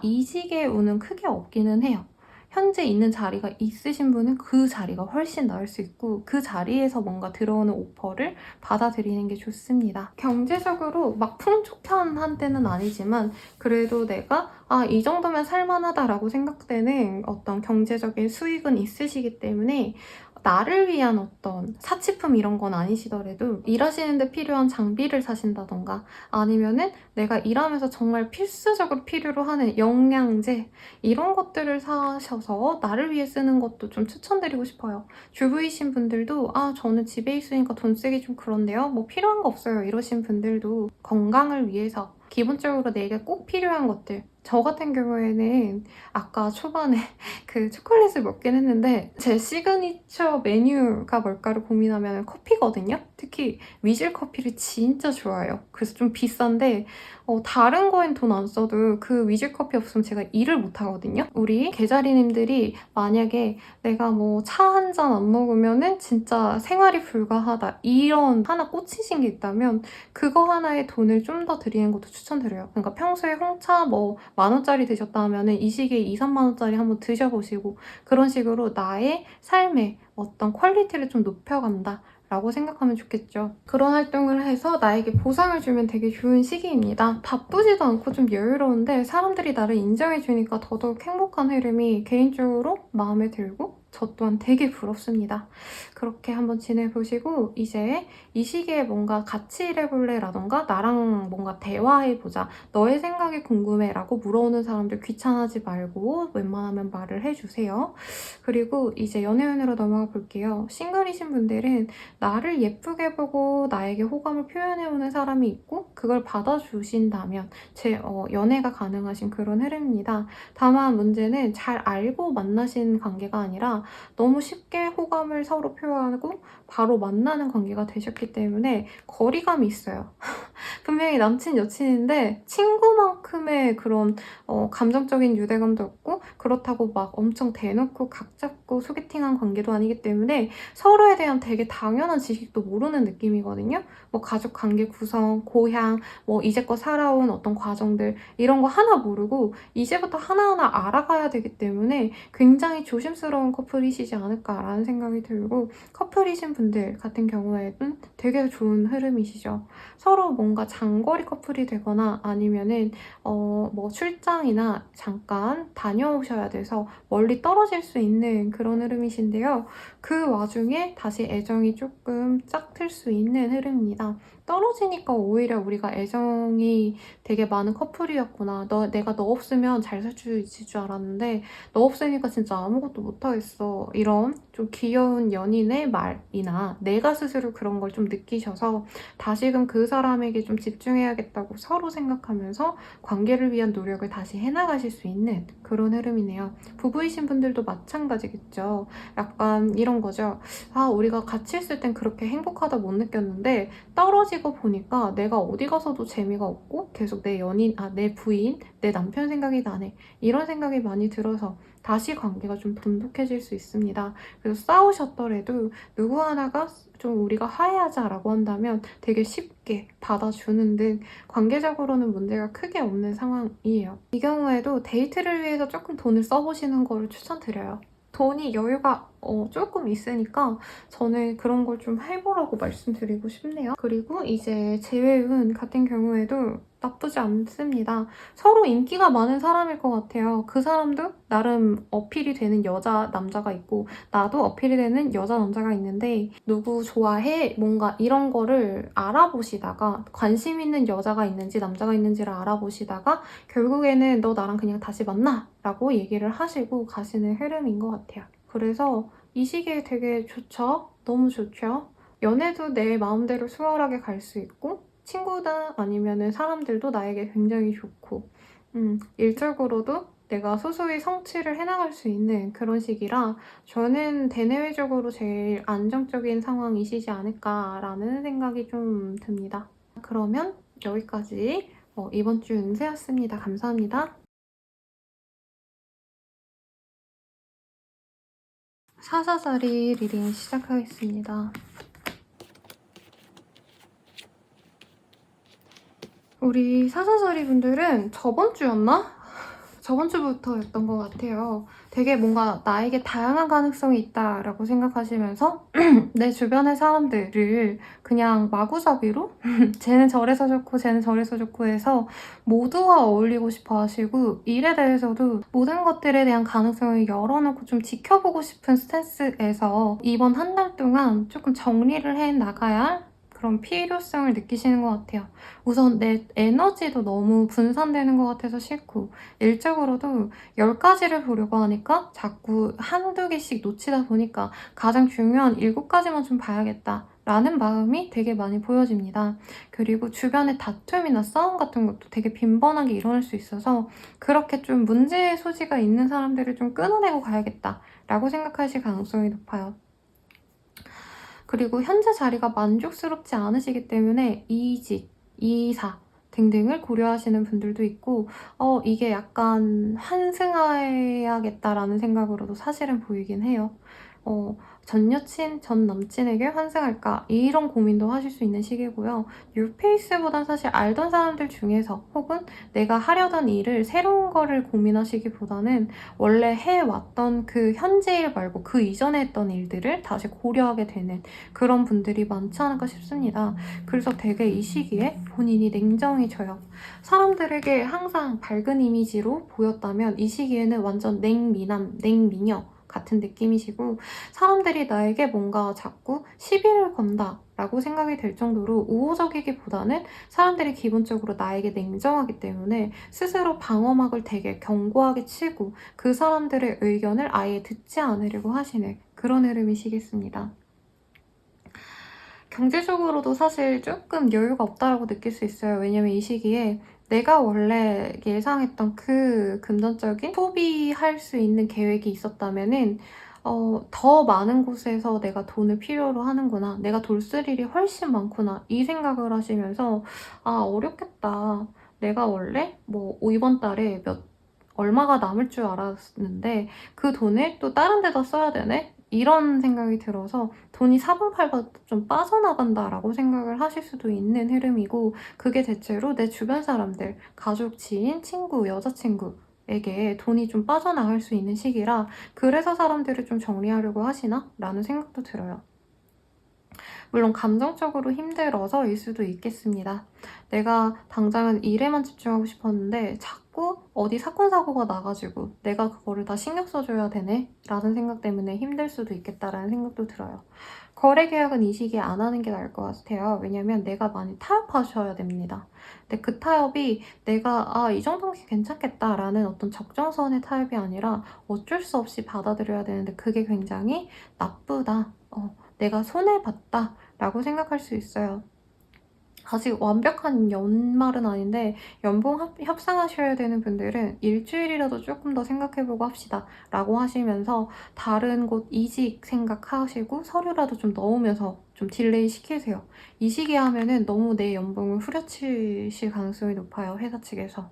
이직의 운은 크게 없기는 해요. 현재 있는 자리가 있으신 분은 그 자리가 훨씬 나을 수 있고 그 자리에서 뭔가 들어오는 오퍼를 받아들이는 게 좋습니다. 경제적으로 막 풍족한 때는 아니지만 그래도 내가 이 정도면 살만하다라고 생각되는 어떤 경제적인 수익은 있으시기 때문에 나를 위한 어떤 사치품 이런 건 아니시더라도 일하시는데 필요한 장비를 사신다던가 아니면은 내가 일하면서 정말 필수적으로 필요로 하는 영양제 이런 것들을 사셔서 나를 위해 쓰는 것도 좀 추천드리고 싶어요. 주부이신 분들도 저는 집에 있으니까 돈 쓰기 좀 그런데요. 뭐 필요한 거 없어요. 이러신 분들도 건강을 위해서 기본적으로 내게 꼭 필요한 것들 저 같은 경우에는 아까 초반에 그 초콜릿을 먹긴 했는데 제 시그니처 메뉴가 뭘까를 고민하면 커피거든요. 특히 위즐 커피를 진짜 좋아해요. 그래서 좀 비싼데 다른 거엔 돈 안 써도 그 위즐 커피 없으면 제가 일을 못 하거든요. 우리 계자리님들이 만약에 내가 뭐 차 한 잔 안 먹으면은 진짜 생활이 불가하다 이런 하나 꽂히신 게 있다면 그거 하나에 돈을 좀 더 드리는 것도 추천드려요. 그러니까 평소에 홍차 뭐 10,000원짜리 드셨다 하면은 이 시기에 2, 3만원짜리 한번 드셔보시고 그런 식으로 나의 삶의 어떤 퀄리티를 좀 높여간다 라고 생각하면 좋겠죠. 그런 활동을 해서 나에게 보상을 주면 되게 좋은 시기입니다. 바쁘지도 않고 좀 여유로운데 사람들이 나를 인정해주니까 더더욱 행복한 흐름이 개인적으로 마음에 들고 저 또한 되게 부럽습니다. 그렇게 한번 지내보시고 이제 이 시기에 뭔가 같이 일해볼래? 라던가 나랑 뭔가 대화해보자. 너의 생각이 궁금해? 라고 물어오는 사람들 귀찮아하지 말고 웬만하면 말을 해주세요. 그리고 이제 연애운으로 넘어가 볼게요. 싱글이신 분들은 나를 예쁘게 보고 나에게 호감을 표현해오는 사람이 있고 그걸 받아주신다면 연애가 가능하신 그런 흐름입니다. 다만 문제는 잘 알고 만나신 관계가 아니라 너무 쉽게 호감을 서로 표현하고 바로 만나는 관계가 되셨기 때문에 거리감이 있어요. 분명히 남친 여친인데 친구만큼의 그런 감정적인 유대감도 없고 그렇다고 막 엄청 대놓고 각 잡고 소개팅한 관계도 아니기 때문에 서로에 대한 되게 당연한 지식도 모르는 느낌이거든요. 뭐 가족 관계 구성, 고향, 뭐 이제껏 살아온 어떤 과정들 이런 거 하나 모르고 이제부터 하나하나 알아가야 되기 때문에 굉장히 조심스러운 커플이시지 않을까라는 생각이 들고 커플이신 분들 같은 경우에는 되게 좋은 흐름이시죠. 서로 뭔가 장거리 커플이 되거나 아니면은 뭐 출장이나 잠깐 다녀오셔야 돼서 멀리 떨어질 수 있는 그런 흐름이신데요. 그 와중에 다시 애정이 조금 짝틀 수 있는 흐름입니다. 떨어지니까 오히려 우리가 애정이 되게 많은 커플이었구나. 내가 너 없으면 잘 살 수 있을 줄 알았는데 너 없으니까 진짜 아무것도 못하겠어. 이런 좀 귀여운 연인의 말이나 내가 스스로 그런 걸 좀 느끼셔서 다시금 그 사람에게 좀 집중해야겠다고 서로 생각하면서 관계를 위한 노력을 다시 해나가실 수 있는 그런 흐름이네요. 부부이신 분들도 마찬가지겠죠. 약간 이런 거죠. 아, 우리가 같이 있을 땐 그렇게 행복하다 못 느꼈는데 떨어지고 보니까 내가 어디 가서도 재미가 없고 계속 내 부인, 내 남편 생각이 나네. 이런 생각이 많이 들어서 다시 관계가 좀 돈독해질 수 있습니다. 그래서 싸우셨더라도 누구 하나가 좀 우리가 화해하자라고 한다면 되게 쉽게 받아주는 등 관계적으로는 문제가 크게 없는 상황이에요. 이 경우에도 데이트를 위해서 조금 돈을 써보시는 거를 추천드려요. 돈이 여유가 조금 있으니까 저는 그런 걸 좀 해보라고 말씀드리고 싶네요. 그리고 이제 재회운 같은 경우에도 나쁘지 않습니다. 서로 인기가 많은 사람일 것 같아요. 그 사람도 나름 어필이 되는 남자가 있고 나도 어필이 되는 남자가 있는데 누구 좋아해? 뭔가 이런 거를 알아보시다가 관심 있는 여자가 있는지 남자가 있는지를 알아보시다가 결국에는 너 나랑 그냥 다시 만나! 라고 얘기를 하시고 가시는 흐름인 것 같아요. 그래서 이 시기에 되게 좋죠? 너무 좋죠? 연애도 내 마음대로 수월하게 갈 수 있고 친구다 아니면은 사람들도 나에게 굉장히 좋고 일적으로도 내가 소소히 성취를 해나갈 수 있는 그런 시기라 저는 대내외적으로 제일 안정적인 상황이시지 않을까라는 생각이 좀 듭니다. 그러면 여기까지 이번 주 운세였습니다. 감사합니다. 사사자리 리딩 시작하겠습니다. 우리 사사자리 분들은 저번 주였나? 저번 주부터였던 것 같아요. 되게 뭔가 나에게 다양한 가능성이 있다라고 생각하시면서 내 주변의 사람들을 그냥 마구잡이로 쟤는 저래서 좋고 쟤는 저래서 좋고 해서 모두와 어울리고 싶어 하시고 일에 대해서도 모든 것들에 대한 가능성을 열어놓고 좀 지켜보고 싶은 스탠스에서 이번 한 달 동안 조금 정리를 해 나가야 할 그런 필요성을 느끼시는 것 같아요. 우선 내 에너지도 너무 분산되는 것 같아서 싫고 일적으로도 10가지를 보려고 하니까 자꾸 한두 개씩 놓치다 보니까 가장 중요한 7가지만 좀 봐야겠다 라는 마음이 되게 많이 보여집니다. 그리고 주변에 다툼이나 싸움 같은 것도 되게 빈번하게 일어날 수 있어서 그렇게 좀 문제의 소지가 있는 사람들을 좀 끊어내고 가야겠다 라고 생각하실 가능성이 높아요. 그리고 현재 자리가 만족스럽지 않으시기 때문에 이직, 이사 등등을 고려하시는 분들도 있고 이게 약간 환승해야겠다라는 생각으로도 사실은 보이긴 해요. 전 여친, 전 남친에게 환승할까? 이런 고민도 하실 수 있는 시기고요. 뉴페이스보단 사실 알던 사람들 중에서 혹은 내가 하려던 일을 새로운 거를 고민하시기보다는 원래 해왔던 그 현재 일 말고 그 이전에 했던 일들을 다시 고려하게 되는 그런 분들이 많지 않을까 싶습니다. 그래서 되게 이 시기에 본인이 냉정해져요. 사람들에게 항상 밝은 이미지로 보였다면 이 시기에는 완전 냉미남, 냉미녀 같은 느낌이시고 사람들이 나에게 뭔가 자꾸 시비를 건다 라고 생각이 될 정도로 우호적이기보다는 사람들이 기본적으로 나에게 냉정하기 때문에 스스로 방어막을 되게 견고하게 치고 그 사람들의 의견을 아예 듣지 않으려고 하시는 그런 흐름이시겠습니다. 경제적으로도 사실 조금 여유가 없다라고 느낄 수 있어요. 왜냐면 이 시기에 내가 원래 예상했던 그 금전적인 소비할 수 있는 계획이 있었다면은 더 많은 곳에서 내가 돈을 필요로 하는구나. 내가 돌 쓸 일이 훨씬 많구나. 이 생각을 하시면서 아, 어렵겠다. 내가 원래 뭐 이번 달에 얼마가 남을 줄 알았는데 그 돈을 또 다른 데다 써야 되네? 이런 생각이 들어서 돈이 사분팔가 좀 빠져나간다라고 생각을 하실 수도 있는 흐름이고 그게 대체로 내 주변 사람들, 가족, 지인, 친구, 여자친구에게 돈이 좀 빠져나갈 수 있는 시기라 그래서 사람들을 좀 정리하려고 하시나? 라는 생각도 들어요. 물론 감정적으로 힘들어서일 수도 있겠습니다. 내가 당장은 일에만 집중하고 싶었는데 자꾸 어디 사건 사고가 나가지고 내가 그거를 다 신경 써줘야 되네 라는 생각 때문에 힘들 수도 있겠다라는 생각도 들어요. 거래 계약은 이 시기에 안 하는 게 나을 것 같아요. 왜냐면 내가 많이 타협하셔야 됩니다. 근데 그 타협이 내가 이 정도면 괜찮겠다라는 어떤 적정선의 타협이 아니라 어쩔 수 없이 받아들여야 되는데 그게 굉장히 나쁘다. 내가 손해봤다 라고 생각할 수 있어요. 아직 완벽한 연말은 아닌데 연봉 협상하셔야 되는 분들은 일주일이라도 조금 더 생각해보고 합시다 라고 하시면서 다른 곳 이직 생각하시고 서류라도 좀 넣으면서 좀 딜레이 시키세요. 이 시기에 하면은 너무 내 연봉을 후려치실 가능성이 높아요, 회사 측에서.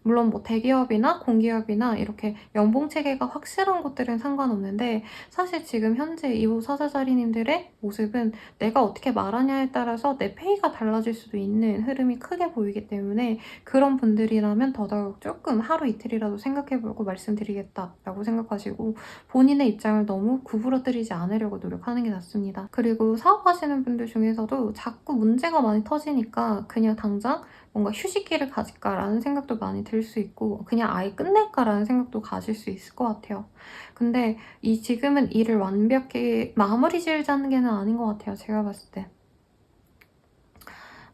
물론 뭐 대기업이나 공기업이나 이렇게 연봉 체계가 확실한 곳들은 상관없는데 사실 지금 현재 2호 사자자리님들의 모습은 내가 어떻게 말하냐에 따라서 내 페이가 달라질 수도 있는 흐름이 크게 보이기 때문에 그런 분들이라면 더더욱 조금 하루 이틀이라도 생각해보고 말씀드리겠다라고 생각하시고 본인의 입장을 너무 구부러뜨리지 않으려고 노력하는 게 낫습니다. 그리고 사업하시는 분들 중에서도 자꾸 문제가 많이 터지니까 그냥 당장 뭔가 휴식기를 가질까라는 생각도 많이 들 수 있고 그냥 아예 끝낼까라는 생각도 가질 수 있을 것 같아요. 근데 지금은 일을 완벽히 마무리 지을 단계는 아닌 것 같아요. 제가 봤을 때.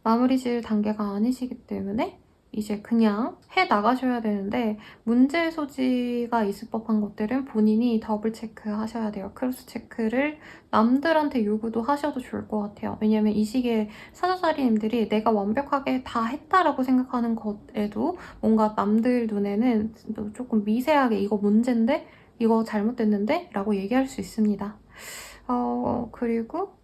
마무리 지을 단계가 아니시기 때문에 이제 그냥 해 나가셔야 되는데 문제 소지가 있을 법한 것들은 본인이 더블 체크 하셔야 돼요. 크로스 체크를 남들한테 요구도 하셔도 좋을 것 같아요. 왜냐면 이 시기에 사자자리님들이 내가 완벽하게 다 했다라고 생각하는 것에도 뭔가 남들 눈에는 조금 미세하게 이거 문제인데? 이거 잘못됐는데? 라고 얘기할 수 있습니다. 그리고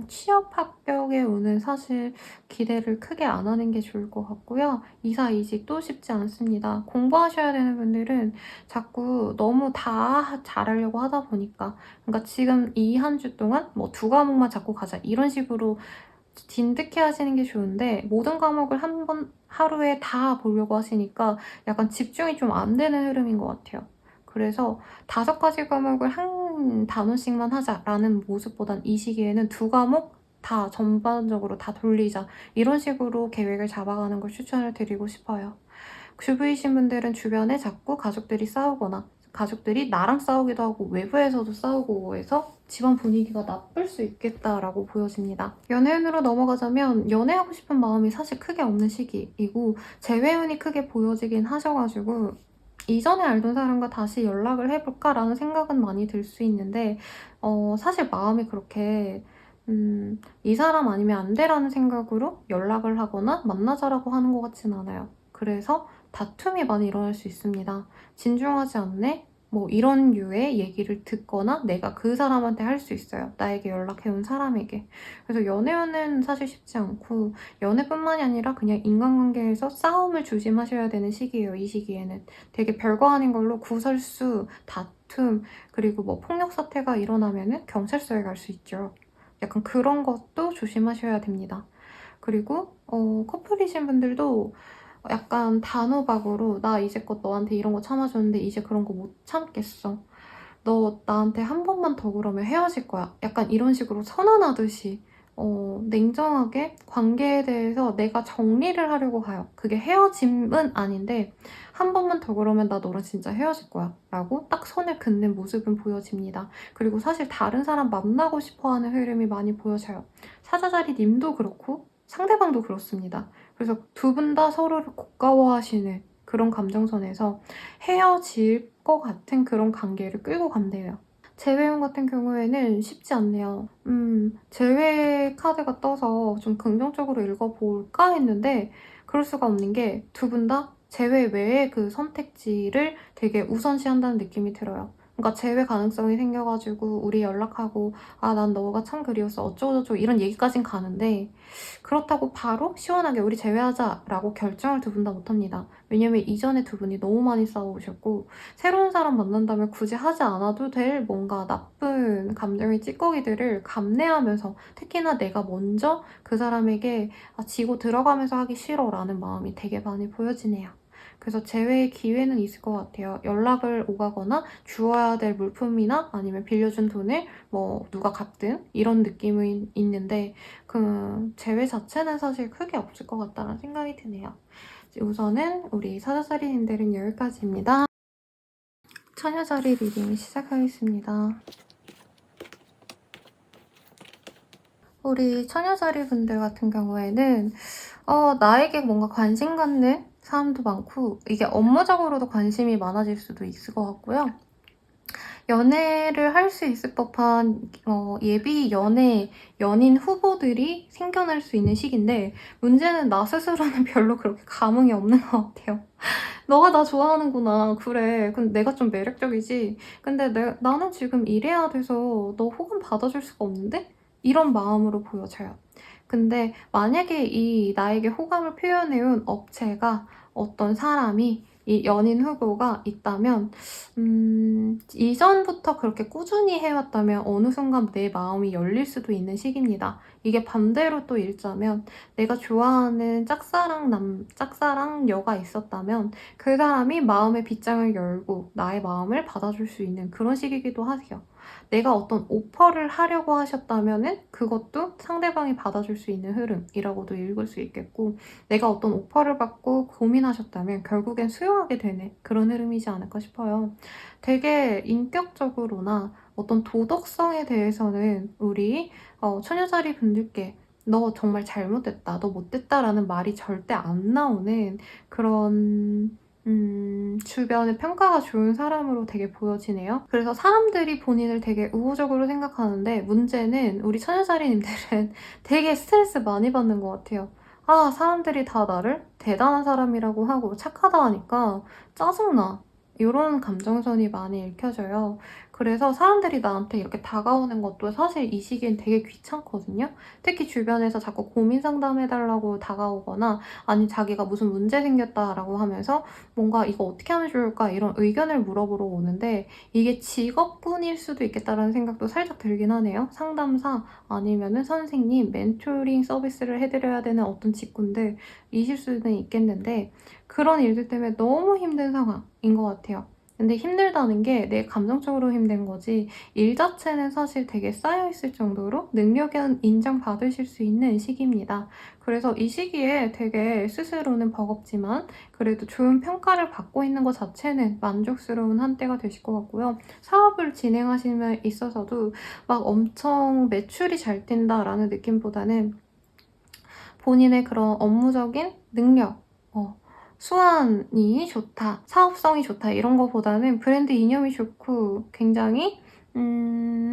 취업 합격에 오는 사실 기대를 크게 안 하는 게 좋을 것 같고요. 이사 이직도 쉽지 않습니다. 공부하셔야 되는 분들은 자꾸 너무 다 잘하려고 하다 보니까 그러니까 지금 이 한 주 동안 뭐 2과목만 자꾸 가자 이런 식으로 진득해 하시는 게 좋은데 모든 과목을 한 번 하루에 다 보려고 하시니까 약간 집중이 좀 안 되는 흐름인 것 같아요. 그래서 5가지 과목을 한 단원씩만 하자라는 모습보단 이 시기에는 2과목 다 전반적으로 다 돌리자 이런 식으로 계획을 잡아가는 걸 추천을 드리고 싶어요. 주부이신 분들은 주변에 자꾸 가족들이 싸우거나 가족들이 나랑 싸우기도 하고 외부에서도 싸우고 해서 집안 분위기가 나쁠 수 있겠다라고 보여집니다. 연애운으로 넘어가자면 연애하고 싶은 마음이 사실 크게 없는 시기이고 재회운이 크게 보여지긴 하셔가지고 이전에 알던 사람과 다시 연락을 해볼까라는 생각은 많이 들 수 있는데 사실 마음이 그렇게 이 사람 아니면 안 돼라는 생각으로 연락을 하거나 만나자라고 하는 것 같진 않아요. 그래서 다툼이 많이 일어날 수 있습니다. 진중하지 않네? 뭐 이런 류의 얘기를 듣거나 내가 그 사람한테 할 수 있어요. 나에게 연락해온 사람에게. 그래서 연애는 사실 쉽지 않고 연애뿐만이 아니라 그냥 인간관계에서 싸움을 조심하셔야 되는 시기예요. 이 시기에는. 되게 별거 아닌 걸로 구설수, 다툼, 그리고 뭐 폭력 사태가 일어나면은 경찰서에 갈 수 있죠. 약간 그런 것도 조심하셔야 됩니다. 그리고 커플이신 분들도 약간 단호박으로 나 이제껏 너한테 이런 거 참아줬는데 이제 그런 거 못 참겠어. 너 나한테 한 번만 더 그러면 헤어질 거야. 약간 이런 식으로 선언하듯이 냉정하게 관계에 대해서 내가 정리를 하려고 가요. 그게 헤어짐은 아닌데 한 번만 더 그러면 나 너랑 진짜 헤어질 거야 라고 딱 선을 긋는 모습은 보여집니다. 그리고 사실 다른 사람 만나고 싶어하는 흐름이 많이 보여져요. 사자자리 님도 그렇고 상대방도 그렇습니다. 그래서 두 분 다 서로를 고가워하시는 그런 감정선에서 헤어질 것 같은 그런 관계를 끌고 간대요. 재회용 같은 경우에는 쉽지 않네요. 재회 카드가 떠서 좀 긍정적으로 읽어볼까 했는데 그럴 수가 없는 게 두 분 다 재회 외의 그 선택지를 되게 우선시한다는 느낌이 들어요. 그러니까 재회 가능성이 생겨가지고 우리 연락하고 아, 난 너가 참 그리웠어 어쩌고저쩌고 이런 얘기까진 가는데 그렇다고 바로 시원하게 우리 재회하자라고 결정을 두 분 다 못합니다. 왜냐면 이전에 두 분이 너무 많이 싸우셨고 새로운 사람 만난다면 굳이 하지 않아도 될 뭔가 나쁜 감정의 찌꺼기들을 감내하면서 특히나 내가 먼저 그 사람에게 지고 들어가면서 하기 싫어라는 마음이 되게 많이 보여지네요. 그래서 재회의 기회는 있을 것 같아요. 연락을 오가거나 주어야 될 물품이나 아니면 빌려준 돈을 뭐 누가 갚든 이런 느낌은 있는데 그 재회 자체는 사실 크게 없을 것 같다는 생각이 드네요. 우선은 우리 사자자리님들은 여기까지입니다. 처녀자리 리딩 시작하겠습니다. 우리 처녀자리 분들 같은 경우에는 나에게 뭔가 관심 갖는 사람도 많고 이게 업무적으로도 관심이 많아질 수도 있을 것 같고요. 연애를 할 수 있을 법한 예비 연애 연인 후보들이 생겨날 수 있는 시기인데 문제는 나 스스로는 별로 그렇게 감흥이 없는 것 같아요. 너가 나 좋아하는구나. 그래. 근데 내가 좀 매력적이지. 근데 나는 지금 이래야 돼서 너 호감 받아줄 수가 없는데? 이런 마음으로 보여져요. 근데 만약에 이 나에게 호감을 표현해온 업체가 어떤 사람이 이 연인 후보가 있다면 이전부터 그렇게 꾸준히 해왔다면 어느 순간 내 마음이 열릴 수도 있는 시기입니다. 이게 반대로 또 읽자면 내가 좋아하는 짝사랑 여가 있었다면 그 사람이 마음의 빗장을 열고 나의 마음을 받아줄 수 있는 그런 시기이기도 하세요. 내가 어떤 오퍼를 하려고 하셨다면은 그것도 상대방이 받아줄 수 있는 흐름이라고도 읽을 수 있겠고 내가 어떤 오퍼를 받고 고민하셨다면 결국엔 수용하게 되는 그런 흐름이지 않을까 싶어요. 되게 인격적으로나 어떤 도덕성에 대해서는 우리 처녀자리 분들께 너 정말 잘못됐다, 너 못됐다라는 말이 절대 안 나오는 그런 주변의 평가가 좋은 사람으로 되게 보여지네요. 그래서 사람들이 본인을 되게 우호적으로 생각하는데 문제는 우리 처녀자리님들은 되게 스트레스 많이 받는 것 같아요. 아, 사람들이 다 나를 대단한 사람이라고 하고 착하다 하니까 짜증나. 이런 감정선이 많이 읽혀져요. 그래서 사람들이 나한테 이렇게 다가오는 것도 사실 이 시기엔 되게 귀찮거든요. 특히 주변에서 자꾸 고민 상담해달라고 다가오거나 아니 자기가 무슨 문제 생겼다라고 하면서 뭔가 이거 어떻게 하면 좋을까 이런 의견을 물어보러 오는데 이게 직업군일 수도 있겠다라는 생각도 살짝 들긴 하네요. 상담사 아니면은 선생님, 멘토링 서비스를 해드려야 되는 어떤 직군들 이실 수는 있겠는데 그런 일들 때문에 너무 힘든 상황인 것 같아요. 근데 힘들다는 게 내 감정적으로 힘든 거지 일 자체는 사실 되게 쌓여있을 정도로 능력은 인정받으실 수 있는 시기입니다. 그래서 이 시기에 되게 스스로는 버겁지만 그래도 좋은 평가를 받고 있는 것 자체는 만족스러운 한때가 되실 것 같고요. 사업을 진행하시면 있어서도 막 엄청 매출이 잘 뛴다라는 느낌보다는 본인의 그런 업무적인 능력, 수완이 좋다, 사업성이 좋다 이런 거보다는 브랜드 이념이 좋고 굉장히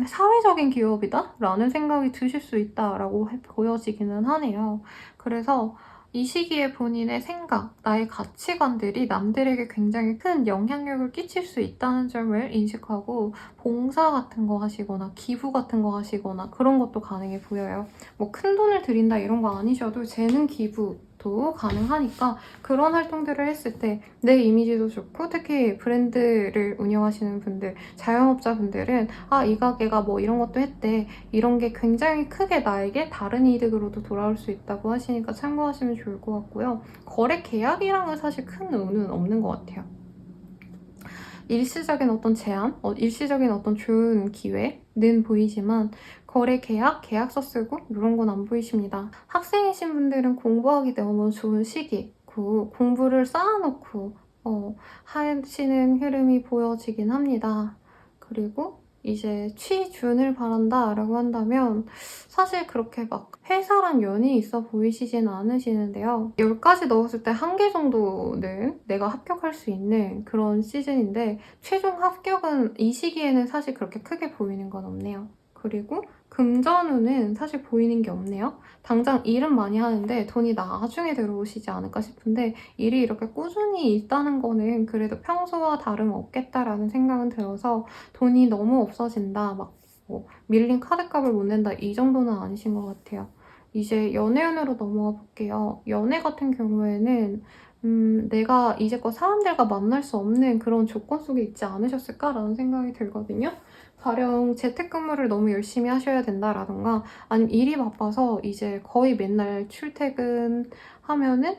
사회적인 기업이다? 라는 생각이 드실 수 있다라고 보여지기는 하네요. 그래서 이 시기에 본인의 생각, 나의 가치관들이 남들에게 굉장히 큰 영향력을 끼칠 수 있다는 점을 인식하고 봉사 같은 거 하시거나 기부 같은 거 하시거나 그런 것도 가능해 보여요. 뭐 큰 돈을 들인다 이런 거 아니셔도 재능 기부도 가능하니까 그런 활동들을 했을 때 내 이미지도 좋고 특히 브랜드를 운영하시는 분들, 자영업자분들은 아, 이 가게가 뭐 이런 것도 했대. 이런 게 굉장히 크게 나에게 다른 이득으로도 돌아올 수 있다고 하시니까 참고하시면 좋을 것 같고요. 거래 계약이랑은 사실 큰 의미는 없는 것 같아요. 일시적인 어떤 제안, 일시적인 어떤 좋은 기회는 보이지만 거래 계약, 계약서 쓰고 이런 건 안 보이십니다. 학생이신 분들은 공부하기 너무 좋은 시기고 공부를 쌓아놓고 하시는 흐름이 보여지긴 합니다. 그리고 이제 취준을 바란다라고 한다면 사실 그렇게 막 회사랑 연이 있어 보이시진 않으시는데요. 10가지 넣었을 때 1개 정도는 내가 합격할 수 있는 그런 시즌인데 최종 합격은 이 시기에는 사실 그렇게 크게 보이는 건 없네요. 그리고 금전운은 사실 보이는 게 없네요. 당장 일은 많이 하는데 돈이 나중에 들어오시지 않을까 싶은데 일이 이렇게 꾸준히 있다는 거는 그래도 평소와 다름없겠다라는 생각은 들어서 돈이 너무 없어진다, 막 밀린 카드값을 못 낸다 이 정도는 아니신 것 같아요. 이제 연애운으로 넘어가 볼게요. 연애 같은 경우에는 내가 이제껏 사람들과 만날 수 없는 그런 조건 속에 있지 않으셨을까라는 생각이 들거든요. 가령 재택근무를 너무 열심히 하셔야 된다라던가 아니면 일이 바빠서 이제 거의 맨날 출퇴근하면은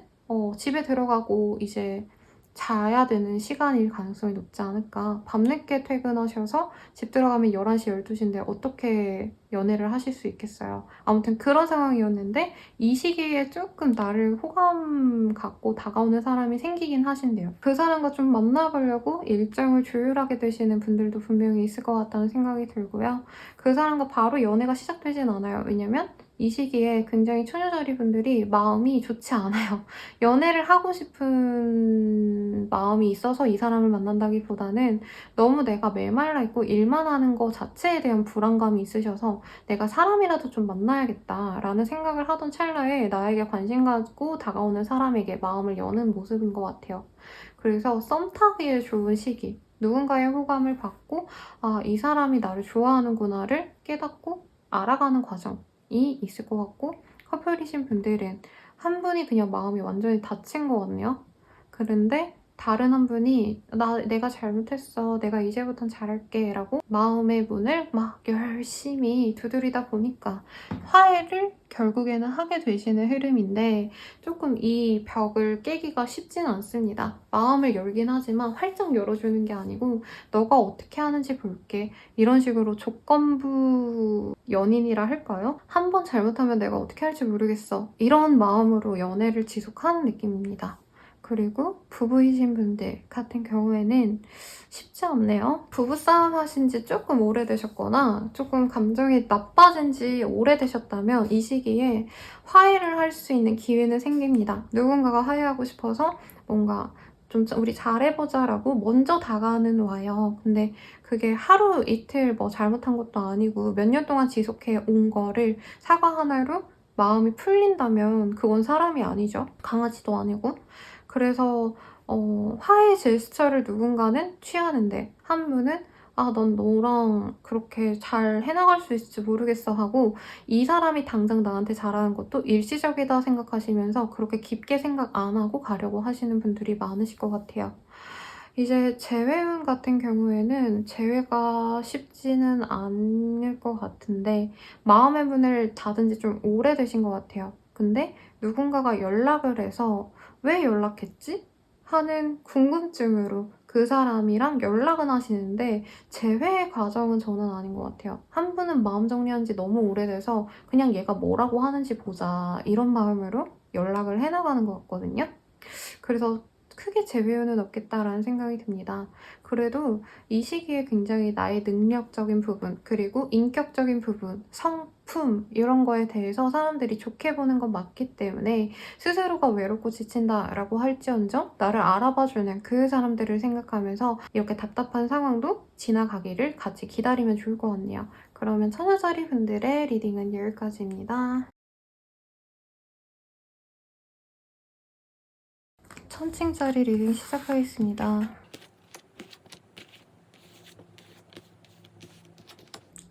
집에 들어가고 이제 자야 되는 시간일 가능성이 높지 않을까. 밤늦게 퇴근하셔서 집 들어가면 11시, 12시인데 어떻게 연애를 하실 수 있겠어요. 아무튼 그런 상황이었는데 이 시기에 조금 나를 호감 갖고 다가오는 사람이 생기긴 하신대요. 그 사람과 좀 만나보려고 일정을 조율하게 되시는 분들도 분명히 있을 것 같다는 생각이 들고요. 그 사람과 바로 연애가 시작되진 않아요. 왜냐면 이 시기에 굉장히 처녀자리 분들이 마음이 좋지 않아요. 연애를 하고 싶은 마음이 있어서 이 사람을 만난다기보다는 너무 내가 메말라 있고 일만 하는 거 자체에 대한 불안감이 있으셔서 내가 사람이라도 좀 만나야겠다라는 생각을 하던 찰나에 나에게 관심 가지고 다가오는 사람에게 마음을 여는 모습인 것 같아요. 그래서 썸 타기에 좋은 시기. 누군가의 호감을 받고 이 사람이 나를 좋아하는구나를 깨닫고 알아가는 과정이 있을 것 같고 커플이신 분들은 한 분이 그냥 마음이 완전히 닫힌 것 같네요. 그런데 다른 한 분이 내가 잘못했어. 내가 이제부턴 잘할게. 라고 마음의 문을 막 열심히 두드리다 보니까 화해를 결국에는 하게 되시는 흐름인데 조금 이 벽을 깨기가 쉽진 않습니다. 마음을 열긴 하지만 활짝 열어주는 게 아니고 너가 어떻게 하는지 볼게. 이런 식으로 조건부 연인이라 할까요? 한 번 잘못하면 내가 어떻게 할지 모르겠어. 이런 마음으로 연애를 지속하는 느낌입니다. 그리고 부부이신 분들 같은 경우에는 쉽지 않네요. 부부싸움 하신 지 조금 오래되셨거나 조금 감정이 나빠진 지 오래되셨다면 이 시기에 화해를 할 수 있는 기회는 생깁니다. 누군가가 화해하고 싶어서 뭔가 좀 우리 잘해보자라고 먼저 다가는 와요. 근데 그게 하루 이틀 뭐 잘못한 것도 아니고 몇 년 동안 지속해 온 거를 사과 하나로 마음이 풀린다면 그건 사람이 아니죠. 강아지도 아니고. 그래서 화해 제스처를 누군가는 취하는데 한 분은 넌 너랑 그렇게 잘 해나갈 수 있을지 모르겠어 하고 이 사람이 당장 나한테 잘하는 것도 일시적이다 생각하시면서 그렇게 깊게 생각 안 하고 가려고 하시는 분들이 많으실 것 같아요. 이제 재회운 같은 경우에는 재회가 쉽지는 않을 것 같은데 마음의 문을 닫은 지 좀 오래되신 것 같아요. 근데 누군가가 연락을 해서 왜 연락했지? 하는 궁금증으로 그 사람이랑 연락은 하시는데 재회 과정은 저는 아닌 것 같아요. 한 분은 마음 정리한 지 너무 오래돼서 그냥 얘가 뭐라고 하는지 보자 이런 마음으로 연락을 해나가는 것 같거든요. 그래서 크게 재배우는 없겠다라는 생각이 듭니다. 그래도 이 시기에 굉장히 나의 능력적인 부분, 그리고 인격적인 부분, 성품 이런 거에 대해서 사람들이 좋게 보는 건 맞기 때문에 스스로가 외롭고 지친다라고 할지언정 나를 알아봐주는 그 사람들을 생각하면서 이렇게 답답한 상황도 지나가기를 같이 기다리면 좋을 것 같네요. 그러면 처녀자리 분들의 리딩은 여기까지입니다. 천칭짜리 리딩 시작하겠습니다.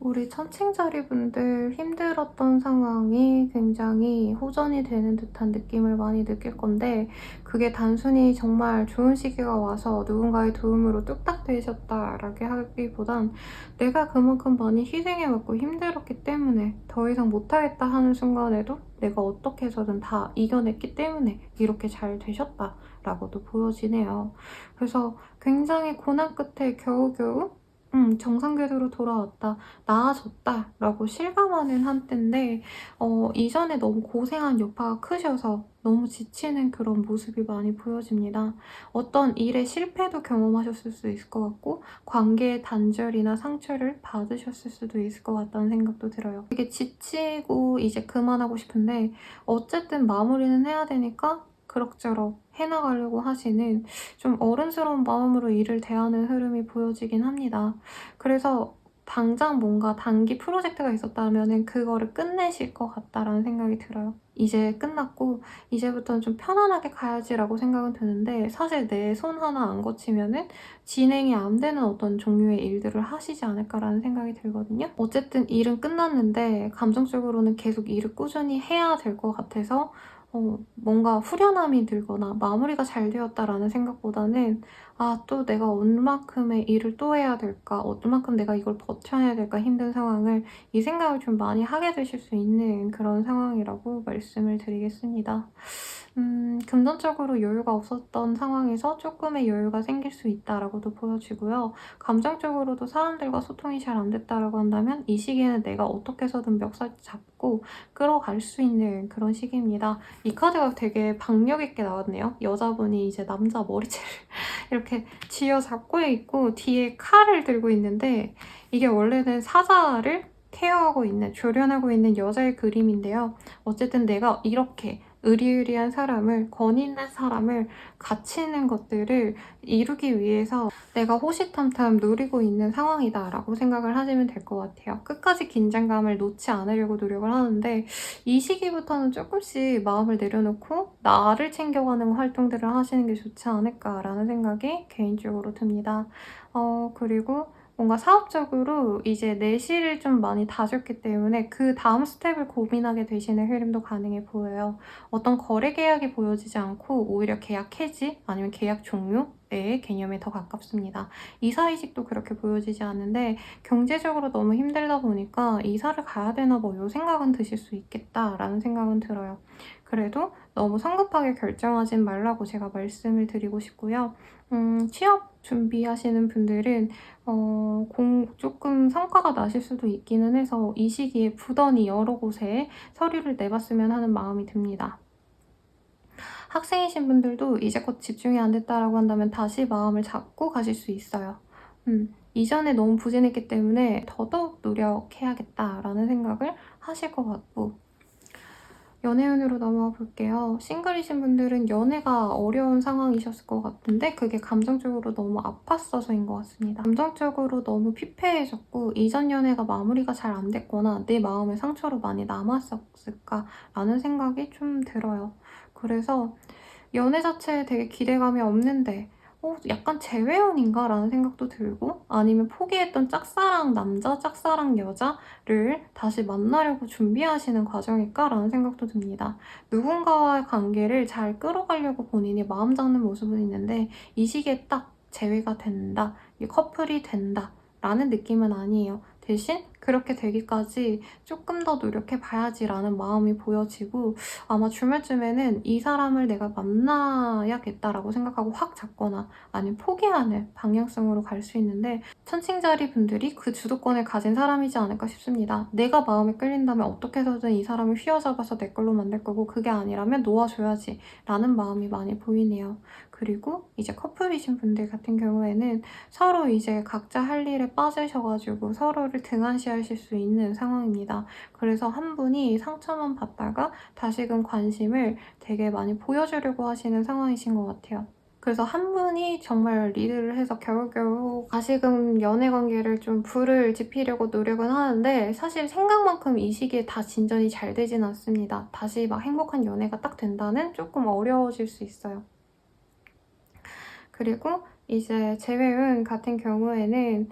우리 천칭자리 분들 힘들었던 상황이 굉장히 호전이 되는 듯한 느낌을 많이 느낄 건데 그게 단순히 정말 좋은 시기가 와서 누군가의 도움으로 뚝딱 되셨다라고 하기보단 내가 그만큼 많이 희생해왔고 힘들었기 때문에 더 이상 못하겠다 하는 순간에도 내가 어떻게 해서든 다 이겨냈기 때문에 이렇게 잘 되셨다 라고도 보여지네요. 그래서 굉장히 고난 끝에 겨우겨우 정상 궤도로 돌아왔다, 나아졌다 라고 실감하는 한때인데 이전에 너무 고생한 여파가 크셔서 너무 지치는 그런 모습이 많이 보여집니다. 어떤 일의 실패도 경험하셨을 수 있을 것 같고 관계의 단절이나 상처를 받으셨을 수도 있을 것 같다는 생각도 들어요. 되게 지치고 이제 그만하고 싶은데 어쨌든 마무리는 해야 되니까 그럭저럭 해나가려고 하시는 좀 어른스러운 마음으로 일을 대하는 흐름이 보여지긴 합니다. 그래서 당장 뭔가 단기 프로젝트가 있었다면 그거를 끝내실 것 같다라는 생각이 들어요. 이제 끝났고 이제부터는 좀 편안하게 가야지라고 생각은 드는데 사실 내 손 하나 안 거치면은 진행이 안 되는 어떤 종류의 일들을 하시지 않을까라는 생각이 들거든요. 어쨌든 일은 끝났는데 감정적으로는 계속 일을 꾸준히 해야 될 것 같아서 뭔가 후련함이 들거나 마무리가 잘 되었다라는 생각보다는 또 내가 얼만큼의 일을 또 해야 될까? 얼만큼 내가 이걸 버텨내야 될까? 힘든 상황을 이 생각을 좀 많이 하게 되실 수 있는 그런 상황이라고 말씀을 드리겠습니다. 금전적으로 여유가 없었던 상황에서 조금의 여유가 생길 수 있다라고도 보여지고요. 감정적으로도 사람들과 소통이 잘 안 됐다라고 한다면 이 시기에는 내가 어떻게 해서든 멱살 잡고 끌어갈 수 있는 그런 시기입니다. 이 카드가 되게 박력 있게 나왔네요. 여자분이 이제 남자 머리채를 이렇게 쥐어잡고 있고 뒤에 칼을 들고 있는데 이게 원래는 사자를 케어하고 있는, 조련하고 있는 여자의 그림인데요. 어쨌든 내가 이렇게 의리의리한 사람을, 권위 있는 사람을 갖추는 것들을 이루기 위해서 내가 호시탐탐 노리고 있는 상황이다라고 생각을 하시면 될 것 같아요. 끝까지 긴장감을 놓지 않으려고 노력을 하는데 이 시기부터는 조금씩 마음을 내려놓고 나를 챙겨가는 활동들을 하시는 게 좋지 않을까라는 생각이 개인적으로 듭니다. 그리고 뭔가 사업적으로 이제 내실을 좀 많이 다졌기 때문에 그 다음 스텝을 고민하게 되시는 흐름도 가능해 보여요. 어떤 거래 계약이 보여지지 않고 오히려 계약 해지 아니면 계약 종료의 개념에 더 가깝습니다. 이사이직도 그렇게 보여지지 않는데 경제적으로 너무 힘들다 보니까 이사를 가야 되나 뭐 이 생각은 드실 수 있겠다라는 생각은 들어요. 그래도 너무 성급하게 결정하진 말라고 제가 말씀을 드리고 싶고요. 취업 준비하시는 분들은 조금 성과가 나실 수도 있기는 해서 이 시기에 부단히 여러 곳에 서류를 내봤으면 하는 마음이 듭니다. 학생이신 분들도 이제 곧 집중이 안 됐다라고 한다면 다시 마음을 잡고 가실 수 있어요. 이전에 너무 부진했기 때문에 더더욱 노력해야겠다라는 생각을 하실 것 같고 연애운으로 넘어가 볼게요. 싱글이신 분들은 연애가 어려운 상황이셨을 것 같은데 그게 감정적으로 너무 아팠어서인 것 같습니다. 감정적으로 너무 피폐해졌고 이전 연애가 마무리가 잘 안 됐거나 내 마음에 상처로 많이 남았었을까라는 생각이 좀 들어요. 그래서 연애 자체에 되게 기대감이 없는데 약간 재회원인가? 라는 생각도 들고 아니면 포기했던 짝사랑 남자, 짝사랑 여자를 다시 만나려고 준비하시는 과정일까? 라는 생각도 듭니다. 누군가와의 관계를 잘 끌어가려고 본인이 마음 잡는 모습은 있는데 이 시기에 딱 재회가 된다, 이 커플이 된다 라는 느낌은 아니에요. 대신 그렇게 되기까지 조금 더 노력해봐야지라는 마음이 보여지고 아마 주말쯤에는 이 사람을 내가 만나야겠다라고 생각하고 확 잡거나 아니면 포기하는 방향성으로 갈 수 있는데 천칭자리 분들이 그 주도권을 가진 사람이지 않을까 싶습니다. 내가 마음에 끌린다면 어떻게 해서든 이 사람을 휘어잡아서 내 걸로 만들 거고 그게 아니라면 놓아줘야지 라는 마음이 많이 보이네요. 그리고 이제 커플이신 분들 같은 경우에는 서로 이제 각자 할 일에 빠지셔가지고 서로를 등한시하실 수 있는 상황입니다. 그래서 한 분이 상처만 받다가 다시금 관심을 되게 많이 보여주려고 하시는 상황이신 것 같아요. 그래서 한 분이 정말 리드를 해서 겨우겨우 다시금 연애 관계를 좀 불을 지피려고 노력은 하는데 사실 생각만큼 이 시기에 다 진전이 잘 되진 않습니다. 다시 막 행복한 연애가 딱 된다는 조금 어려워질 수 있어요. 그리고 이제 재회운 같은 경우에는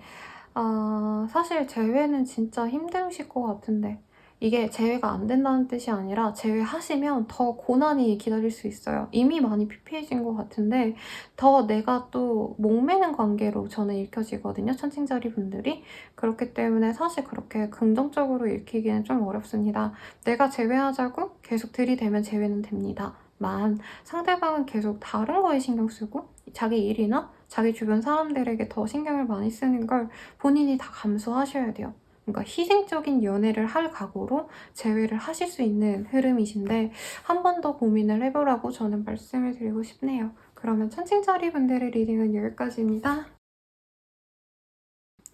사실 재회는 진짜 힘드실 것 같은데 이게 재회가 안 된다는 뜻이 아니라 재회하시면 더 고난이 기다릴 수 있어요. 이미 많이 피폐해진 것 같은데 더 내가 또 목매는 관계로 저는 읽혀지거든요. 천칭자리 분들이. 그렇기 때문에 사실 그렇게 긍정적으로 읽히기는 좀 어렵습니다. 내가 재회하자고 계속 들이대면 재회는 됩니다. 있지만 상대방은 계속 다른 거에 신경 쓰고 자기 일이나 자기 주변 사람들에게 더 신경을 많이 쓰는 걸 본인이 다 감수하셔야 돼요. 그러니까 희생적인 연애를 할 각오로 재회를 하실 수 있는 흐름이신데 한 번 더 고민을 해보라고 저는 말씀을 드리고 싶네요. 그러면 천칭자리 분들의 리딩은 여기까지입니다.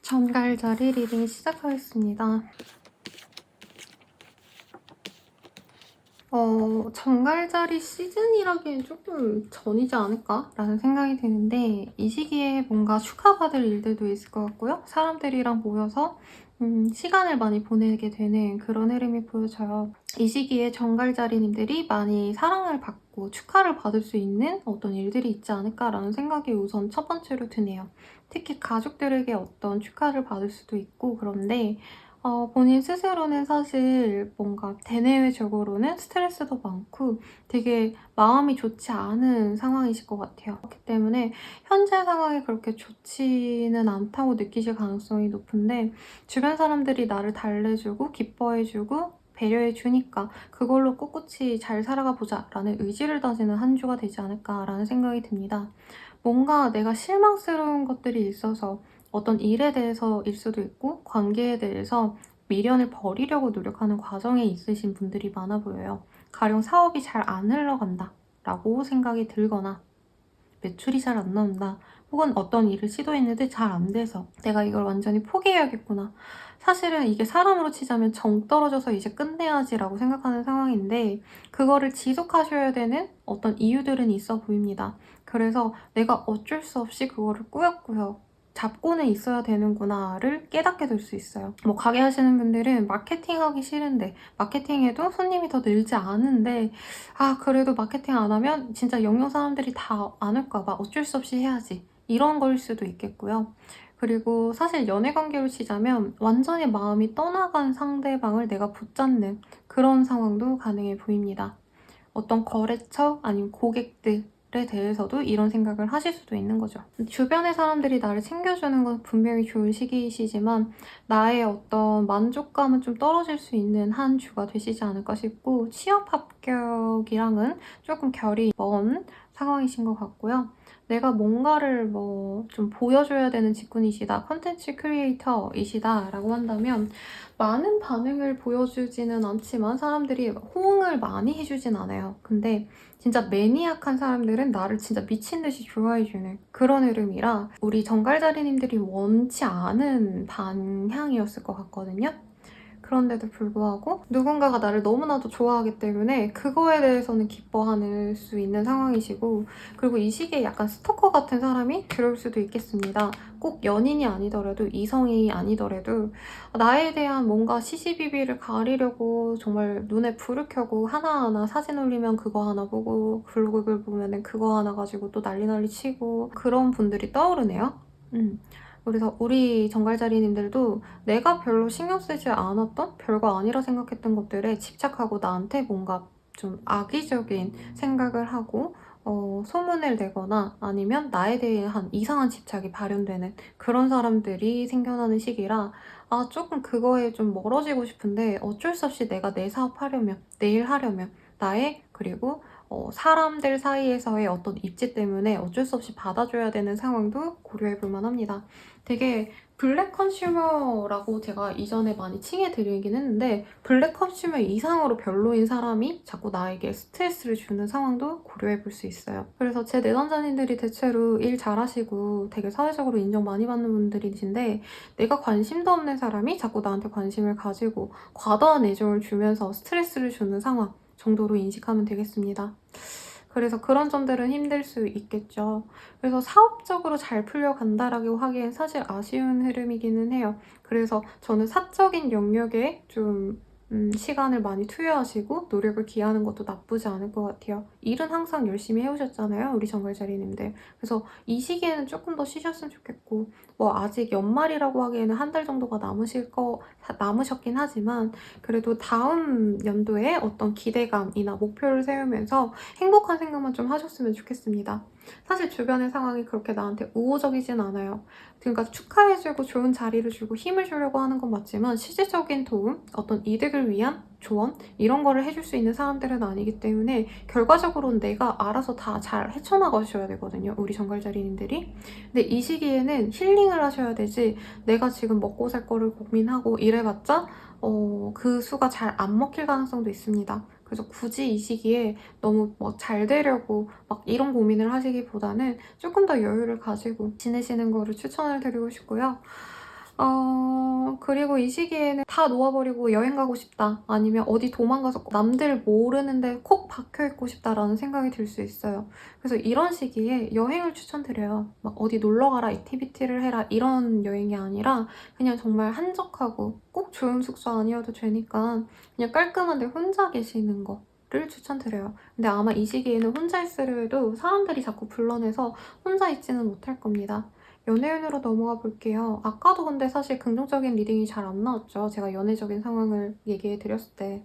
전갈자리 리딩 시작하겠습니다. 정갈자리 시즌이라기엔 조금 전이지 않을까라는 생각이 드는데 이 시기에 뭔가 축하받을 일들도 있을 것 같고요. 사람들이랑 모여서 시간을 많이 보내게 되는 그런 흐름이 보여져요. 이 시기에 정갈자리님들이 많이 사랑을 받고 축하를 받을 수 있는 어떤 일들이 있지 않을까라는 생각이 우선 첫 번째로 드네요. 특히 가족들에게 어떤 축하를 받을 수도 있고 그런데 본인 스스로는 사실 뭔가 대내외적으로는 스트레스도 많고 되게 마음이 좋지 않은 상황이실 것 같아요. 그렇기 때문에 현재 상황이 그렇게 좋지는 않다고 느끼실 가능성이 높은데 주변 사람들이 나를 달래주고 기뻐해주고 배려해주니까 그걸로 꿋꿋이 잘 살아가 보자라는 의지를 다지는 한 주가 되지 않을까라는 생각이 듭니다. 뭔가 내가 실망스러운 것들이 있어서 어떤 일에 대해서일 수도 있고 관계에 대해서 미련을 버리려고 노력하는 과정에 있으신 분들이 많아 보여요. 가령 사업이 잘 안 흘러간다 라고 생각이 들거나 매출이 잘 안 나온다 혹은 어떤 일을 시도했는데 잘 안 돼서 내가 이걸 완전히 포기해야겠구나. 사실은 이게 사람으로 치자면 정 떨어져서 이제 끝내야지라고 생각하는 상황인데 그거를 지속하셔야 되는 어떤 이유들은 있어 보입니다. 그래서 내가 어쩔 수 없이 그거를 꾸역꾸역 잡고는 있어야 되는구나를 깨닫게 될 수 있어요. 뭐 가게 하시는 분들은 마케팅하기 싫은데 마케팅해도 손님이 더 늘지 않은데 그래도 마케팅 안 하면 진짜 영영 사람들이 다 안 올까 봐 어쩔 수 없이 해야지 이런 걸 수도 있겠고요. 그리고 사실 연애 관계로 치자면 완전히 마음이 떠나간 상대방을 내가 붙잡는 그런 상황도 가능해 보입니다. 어떤 거래처 아니면 고객들에 대해서도 이런 생각을 하실 수도 있는 거죠. 주변의 사람들이 나를 챙겨주는 건 분명히 좋은 시기이시지만 나의 어떤 만족감은 좀 떨어질 수 있는 한 주가 되시지 않을까 싶고 취업 합격이랑은 조금 결이 먼 상황이신 것 같고요. 내가 뭔가를 뭐 좀 보여줘야 되는 직군이시다, 컨텐츠 크리에이터이시다 라고 한다면 많은 반응을 보여주지는 않지만 사람들이 호응을 많이 해주진 않아요. 근데 진짜 매니악한 사람들은 나를 진짜 미친 듯이 좋아해주는 그런 흐름이라 우리 정갈자리님들이 원치 않은 방향이었을 것 같거든요. 그런데도 불구하고 누군가가 나를 너무나도 좋아하기 때문에 그거에 대해서는 기뻐하는 수 있는 상황이시고 그리고 이 시기에 약간 스토커 같은 사람이 들어올 수도 있겠습니다. 꼭 연인이 아니더라도 이성이 아니더라도 나에 대한 뭔가 시시비비를 가리려고 정말 눈에 불을 켜고 하나하나 사진 올리면 그거 하나 보고 블로그를 보면 그거 하나 가지고 또 난리 치고 그런 분들이 떠오르네요. 그래서 우리 정갈자리님들도 내가 별로 신경 쓰지 않았던 별거 아니라 생각했던 것들에 집착하고 나한테 뭔가 좀 악의적인 생각을 하고 소문을 내거나 아니면 나에 대한 이상한 집착이 발현되는 그런 사람들이 생겨나는 시기라 조금 그거에 좀 멀어지고 싶은데 어쩔 수 없이 내가 내 사업 하려면 내 일 하려면 나의 그리고 사람들 사이에서의 어떤 입지 때문에 어쩔 수 없이 받아줘야 되는 상황도 고려해볼 만합니다. 되게 블랙 컨슈머라고 제가 이전에 많이 칭해드리긴 했는데 블랙 컨슈머 이상으로 별로인 사람이 자꾸 나에게 스트레스를 주는 상황도 고려해볼 수 있어요. 그래서 제 내담자님들이 대체로 일 잘하시고 되게 사회적으로 인정 많이 받는 분들이신데 내가 관심도 없는 사람이 자꾸 나한테 관심을 가지고 과도한 애정을 주면서 스트레스를 주는 상황 정도로 인식하면 되겠습니다. 그래서 그런 점들은 힘들 수 있겠죠. 그래서 사업적으로 잘 풀려간다라고 하기엔 사실 아쉬운 흐름이기는 해요. 그래서 저는 사적인 영역에 좀 시간을 많이 투여하시고 노력을 기하는 것도 나쁘지 않을 것 같아요. 일은 항상 열심히 해오셨잖아요, 우리 정글자리님들. 그래서 이 시기에는 조금 더 쉬셨으면 좋겠고 뭐 아직 연말이라고 하기에는 한 달 정도가 남으셨긴 하지만 그래도 다음 연도에 어떤 기대감이나 목표를 세우면서 행복한 생각만 좀 하셨으면 좋겠습니다. 사실 주변의 상황이 그렇게 나한테 우호적이진 않아요. 그러니까 축하해주고 좋은 자리를 주고 힘을 주려고 하는 건 맞지만 실질적인 도움, 어떤 이득을 위한 조언 이런 거를 해줄 수 있는 사람들은 아니기 때문에 결과적으로는 내가 알아서 다 잘 헤쳐나가셔야 되거든요. 우리 정갈자리님들이. 근데 이 시기에는 힐링을 하셔야 되지 내가 지금 먹고 살 거를 고민하고 이래봤자 그 수가 잘 안 먹힐 가능성도 있습니다. 그래서 굳이 이 시기에 너무 뭐 잘 되려고 막 이런 고민을 하시기보다는 조금 더 여유를 가지고 지내시는 거를 추천을 드리고 싶고요. 그리고 이 시기에는 다 놓아버리고 여행 가고 싶다. 아니면 어디 도망가서 남들 모르는데 콕 박혀있고 싶다라는 생각이 들 수 있어요. 그래서 이런 시기에 여행을 추천드려요. 막 어디 놀러 가라, 액티비티를 해라 이런 여행이 아니라 그냥 정말 한적하고 꼭 좋은 숙소 아니어도 되니까 그냥 깔끔한데 혼자 계시는 거를 추천드려요. 근데 아마 이 시기에는 혼자 있으려 해도 사람들이 자꾸 불러내서 혼자 있지는 못할 겁니다. 연애운으로 넘어가 볼게요. 아까도 근데 사실 긍정적인 리딩이 잘 안 나왔죠. 제가 연애적인 상황을 얘기해 드렸을 때.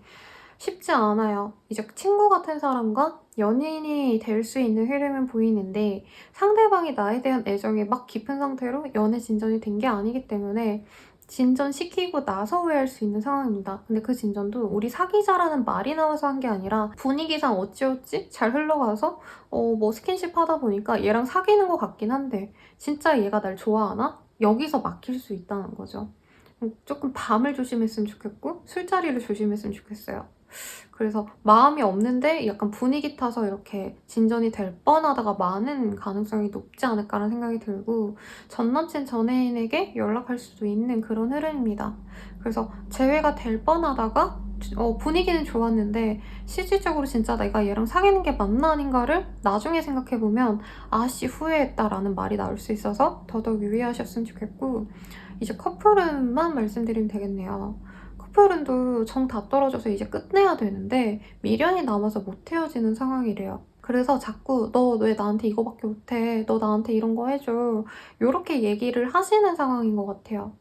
쉽지 않아요. 이제 친구 같은 사람과 연인이 될 수 있는 흐름은 보이는데 상대방이 나에 대한 애정이 막 깊은 상태로 연애 진전이 된 게 아니기 때문에 진전시키고 나서 후회할 수 있는 상황입니다. 근데 그 진전도 우리 사귀자라는 말이 나와서 한 게 아니라 분위기상 어찌어찌 잘 흘러가서 뭐 스킨십 하다 보니까 얘랑 사귀는 것 같긴 한데 진짜 얘가 날 좋아하나? 여기서 막힐 수 있다는 거죠. 조금 밤을 조심했으면 좋겠고 술자리를 조심했으면 좋겠어요. 그래서 마음이 없는데 약간 분위기 타서 이렇게 진전이 될 뻔하다가 많은 가능성이 높지 않을까라는 생각이 들고 전 남친 전 애인에게 연락할 수도 있는 그런 흐름입니다. 그래서 재회가 될 뻔하다가 분위기는 좋았는데 실질적으로 진짜 내가 얘랑 사귀는 게 맞나 아닌가를 나중에 생각해보면 아씨 후회했다라는 말이 나올 수 있어서 더더욱 유의하셨으면 좋겠고 이제 커플은만 말씀드리면 되겠네요. 커플은도 정 다 떨어져서 이제 끝내야 되는데 미련이 남아서 못 헤어지는 상황이래요. 그래서 자꾸 너 왜 나한테 이거밖에 못해? 너 나한테 이런 거 해줘. 이렇게 얘기를 하시는 상황인 것 같아요.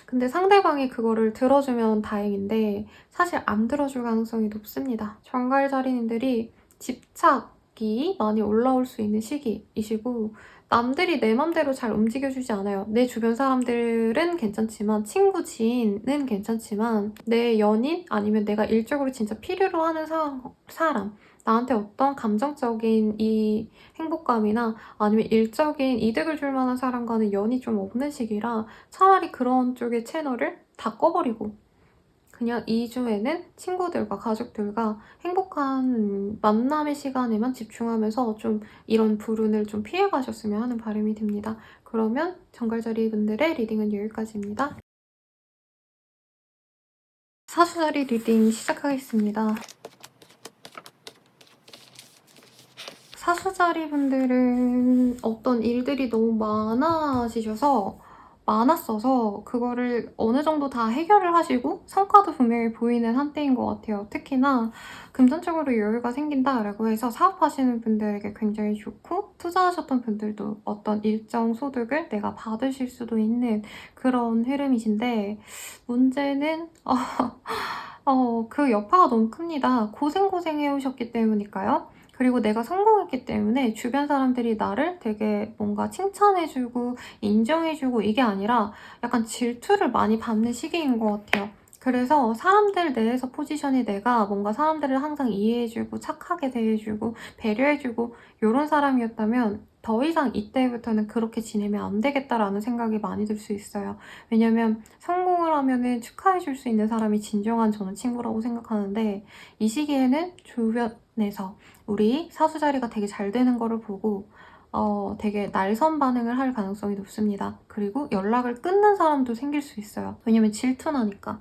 근데 상대방이 그거를 들어주면 다행인데 사실 안 들어줄 가능성이 높습니다. 정갈자리님들이 집착이 많이 올라올 수 있는 시기이시고 남들이 내 맘대로 잘 움직여주지 않아요. 내 주변 사람들은 괜찮지만 친구, 지인은 괜찮지만 내 연인 아니면 내가 일적으로 진짜 필요로 하는 사람 나한테 어떤 감정적인 이 행복감이나 아니면 일적인 이득을 줄 만한 사람과는 연이 좀 없는 시기라 차라리 그런 쪽의 채널을 다 꺼버리고 그냥 2주에는 친구들과 가족들과 행복한 만남의 시간에만 집중하면서 좀 이런 불운을 좀 피해 가셨으면 하는 바람이 듭니다. 그러면 정갈자리 분들의 리딩은 여기까지입니다. 사수자리 리딩 시작하겠습니다. 사수자리 분들은 어떤 일들이 너무 많았어서 그거를 어느 정도 다 해결을 하시고 성과도 분명히 보이는 한때인 것 같아요. 특히나 금전적으로 여유가 생긴다라고 해서 사업하시는 분들에게 굉장히 좋고 투자하셨던 분들도 어떤 일정 소득을 내가 받으실 수도 있는 그런 흐름이신데 문제는 그 여파가 너무 큽니다. 고생 해오셨기 때문일까요? 그리고 내가 성공했기 때문에 주변 사람들이 나를 되게 뭔가 칭찬해주고 인정해주고 이게 아니라 약간 질투를 많이 받는 시기인 것 같아요. 그래서 사람들 내에서 포지션이 내가 뭔가 사람들을 항상 이해해주고 착하게 대해주고 배려해주고 이런 사람이었다면 더 이상 이때부터는 그렇게 지내면 안 되겠다라는 생각이 많이 들 수 있어요. 왜냐면 성공을 하면은 축하해줄 수 있는 사람이 진정한 저는 친구라고 생각하는데 이 시기에는 주변에서 우리 사수자리가 되게 잘 되는 거를 보고 되게 날선 반응을 할 가능성이 높습니다. 그리고 연락을 끊는 사람도 생길 수 있어요. 왜냐면 질투나니까.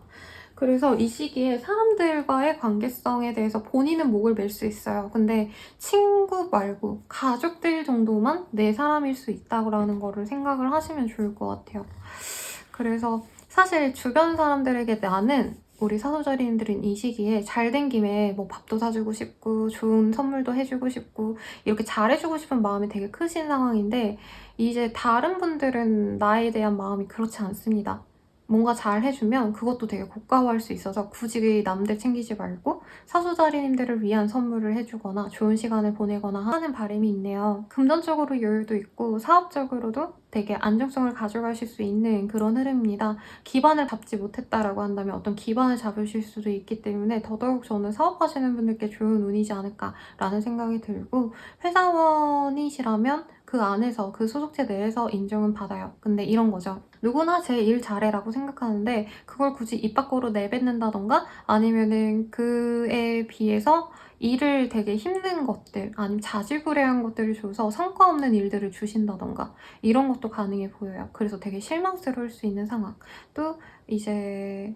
그래서 이 시기에 사람들과의 관계성에 대해서 본인은 목을 맬 수 있어요. 근데 친구 말고 가족들 정도만 내 사람일 수 있다는 거를 생각을 하시면 좋을 것 같아요. 그래서 사실 주변 사람들에게 나는 우리 사수자리님들은 이 시기에 잘 된 김에 뭐 밥도 사주고 싶고 좋은 선물도 해주고 싶고 이렇게 잘해주고 싶은 마음이 되게 크신 상황인데 이제 다른 분들은 나에 대한 마음이 그렇지 않습니다. 뭔가 잘 해주면 그것도 되게 고가화할 수 있어서 굳이 남들 챙기지 말고 사수자리님들을 위한 선물을 해주거나 좋은 시간을 보내거나 하는 바람이 있네요. 금전적으로 여유도 있고 사업적으로도 되게 안정성을 가져가실 수 있는 그런 흐름입니다. 기반을 잡지 못했다라고 한다면 어떤 기반을 잡으실 수도 있기 때문에 더더욱 저는 사업하시는 분들께 좋은 운이지 않을까라는 생각이 들고, 회사원이시라면 그 안에서 그 소속체 내에서 인정은 받아요. 근데 이런 거죠. 누구나 제 일 잘해라고 생각하는데 그걸 굳이 입 밖으로 내뱉는다던가 아니면은 그에 비해서 일을 되게 힘든 것들 아니면 자질구레한 것들을 줘서 성과 없는 일들을 주신다던가 이런 것도 가능해 보여요. 그래서 되게 실망스러울 수 있는 상황. 또 이제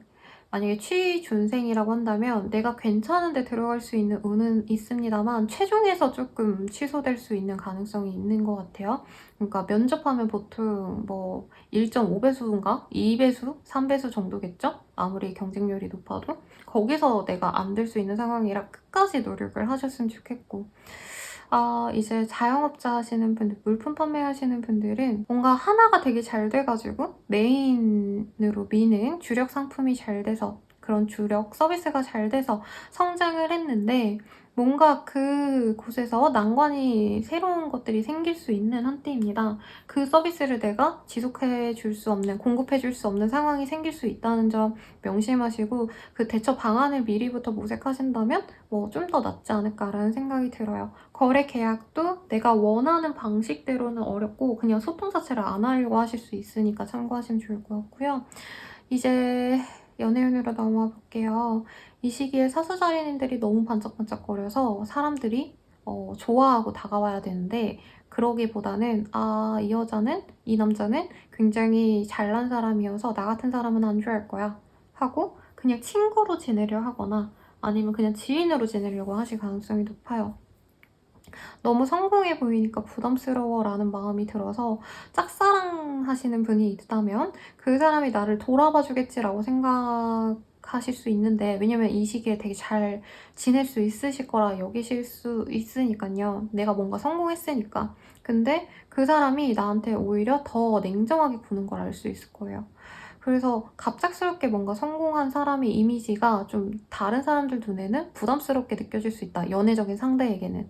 만약에 취준생이라고 한다면 내가 괜찮은데 들어갈 수 있는 운은 있습니다만 최종에서 조금 취소될 수 있는 가능성이 있는 것 같아요. 그러니까 면접하면 보통 뭐 1.5배수인가? 2배수? 3배수 정도겠죠? 아무리 경쟁률이 높아도. 거기서 내가 안 될 수 있는 상황이라 끝까지 노력을 하셨으면 좋겠고, 이제 자영업자 하시는 분들, 물품 판매하시는 분들은 뭔가 하나가 되게 잘 돼가지고 메인으로 미는 주력 상품이 잘 돼서 그런 주력 서비스가 잘 돼서 성장을 했는데 뭔가 그곳에서 난관이 새로운 것들이 생길 수 있는 한때입니다. 그 서비스를 내가 지속해 줄 수 없는, 공급해 줄 수 없는 상황이 생길 수 있다는 점 명심하시고 그 대처 방안을 미리부터 모색하신다면 뭐 좀 더 낫지 않을까라는 생각이 들어요. 거래 계약도 내가 원하는 방식대로는 어렵고 그냥 소통 자체를 안 하려고 하실 수 있으니까 참고하시면 좋을 것 같고요. 이제 연애운으로 넘어가 볼게요. 이 시기에 사수자리님들이 너무 반짝반짝거려서 사람들이 좋아하고 다가와야 되는데 그러기보다는 이 여자는, 이 남자는 굉장히 잘난 사람이어서 나 같은 사람은 안 좋아할 거야 하고 그냥 친구로 지내려 하거나 아니면 그냥 지인으로 지내려고 하실 가능성이 높아요. 너무 성공해 보이니까 부담스러워라는 마음이 들어서 짝사랑하시는 분이 있다면 그 사람이 나를 돌아봐 주겠지라고 생각하실 수 있는데, 왜냐면 이 시기에 되게 잘 지낼 수 있으실 거라 여기실 수 있으니까요. 내가 뭔가 성공했으니까. 근데 그 사람이 나한테 오히려 더 냉정하게 구는 걸 알 수 있을 거예요. 그래서 갑작스럽게 뭔가 성공한 사람의 이미지가 좀 다른 사람들 눈에는 부담스럽게 느껴질 수 있다. 연애적인 상대에게는.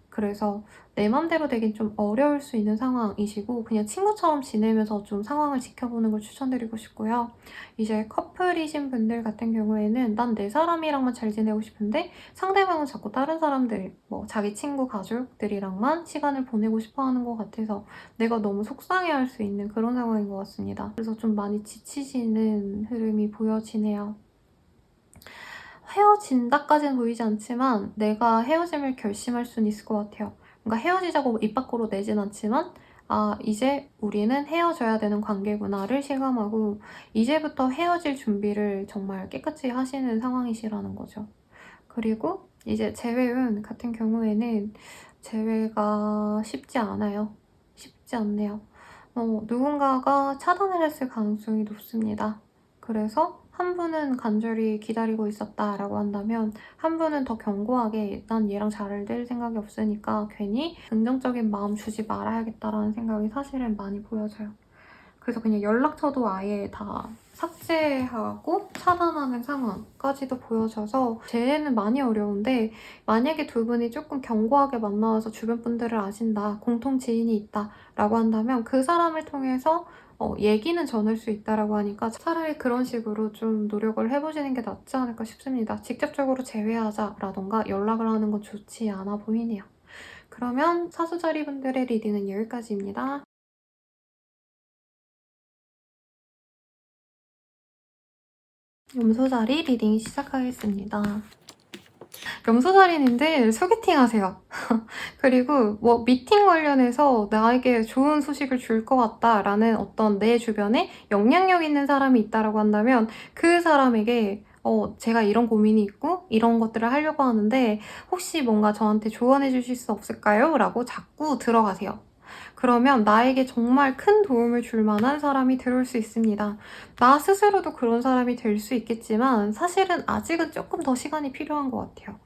그래서 내 맘대로 되긴 좀 어려울 수 있는 상황이시고 그냥 친구처럼 지내면서 좀 상황을 지켜보는 걸 추천드리고 싶고요. 이제 커플이신 분들 같은 경우에는 난 내 사람이랑만 잘 지내고 싶은데 상대방은 자꾸 다른 사람들, 뭐 자기 친구, 가족들이랑만 시간을 보내고 싶어 하는 것 같아서 내가 너무 속상해할 수 있는 그런 상황인 것 같습니다. 그래서 좀 많이 지치시는 흐름이 보여지네요. 헤어진다까지는 보이지 않지만 내가 헤어짐을 결심할 수는 있을 것 같아요. 그러니까 헤어지자고 입 밖으로 내진 않지만 이제 우리는 헤어져야 되는 관계구나를 실감하고 이제부터 헤어질 준비를 정말 깨끗이 하시는 상황이시라는 거죠. 그리고 이제 재회운 같은 경우에는 재회가 쉽지 않아요. 쉽지 않네요. 누군가가 차단을 했을 가능성이 높습니다. 그래서 한 분은 간절히 기다리고 있었다라고 한다면 한 분은 더 견고하게 난 얘랑 잘 될 생각이 없으니까 괜히 긍정적인 마음 주지 말아야겠다라는 생각이 사실은 많이 보여져요. 그래서 그냥 연락처도 아예 다 삭제하고 차단하는 상황까지도 보여져서 재회는 많이 어려운데, 만약에 두 분이 조금 견고하게 만나서 주변 분들을 아신다, 공통 지인이 있다 라고 한다면 그 사람을 통해서 얘기는 전할 수 있다라고 하니까 차라리 그런 식으로 좀 노력을 해보시는 게 낫지 않을까 싶습니다. 직접적으로 재회하자라던가 연락을 하는 건 좋지 않아 보이네요. 그러면 사수자리 분들의 리딩은 여기까지입니다. 염소자리 리딩 시작하겠습니다. 염소자리님들 소개팅 하세요. 그리고 뭐 미팅 관련해서 나에게 좋은 소식을 줄 것 같다라는 어떤 내 주변에 영향력 있는 사람이 있다라고 한다면 그 사람에게 제가 이런 고민이 있고 이런 것들을 하려고 하는데 혹시 뭔가 저한테 조언해 주실 수 없을까요? 라고 자꾸 들어가세요. 그러면 나에게 정말 큰 도움을 줄 만한 사람이 들어올 수 있습니다. 나 스스로도 그런 사람이 될 수 있겠지만 사실은 아직은 조금 더 시간이 필요한 것 같아요.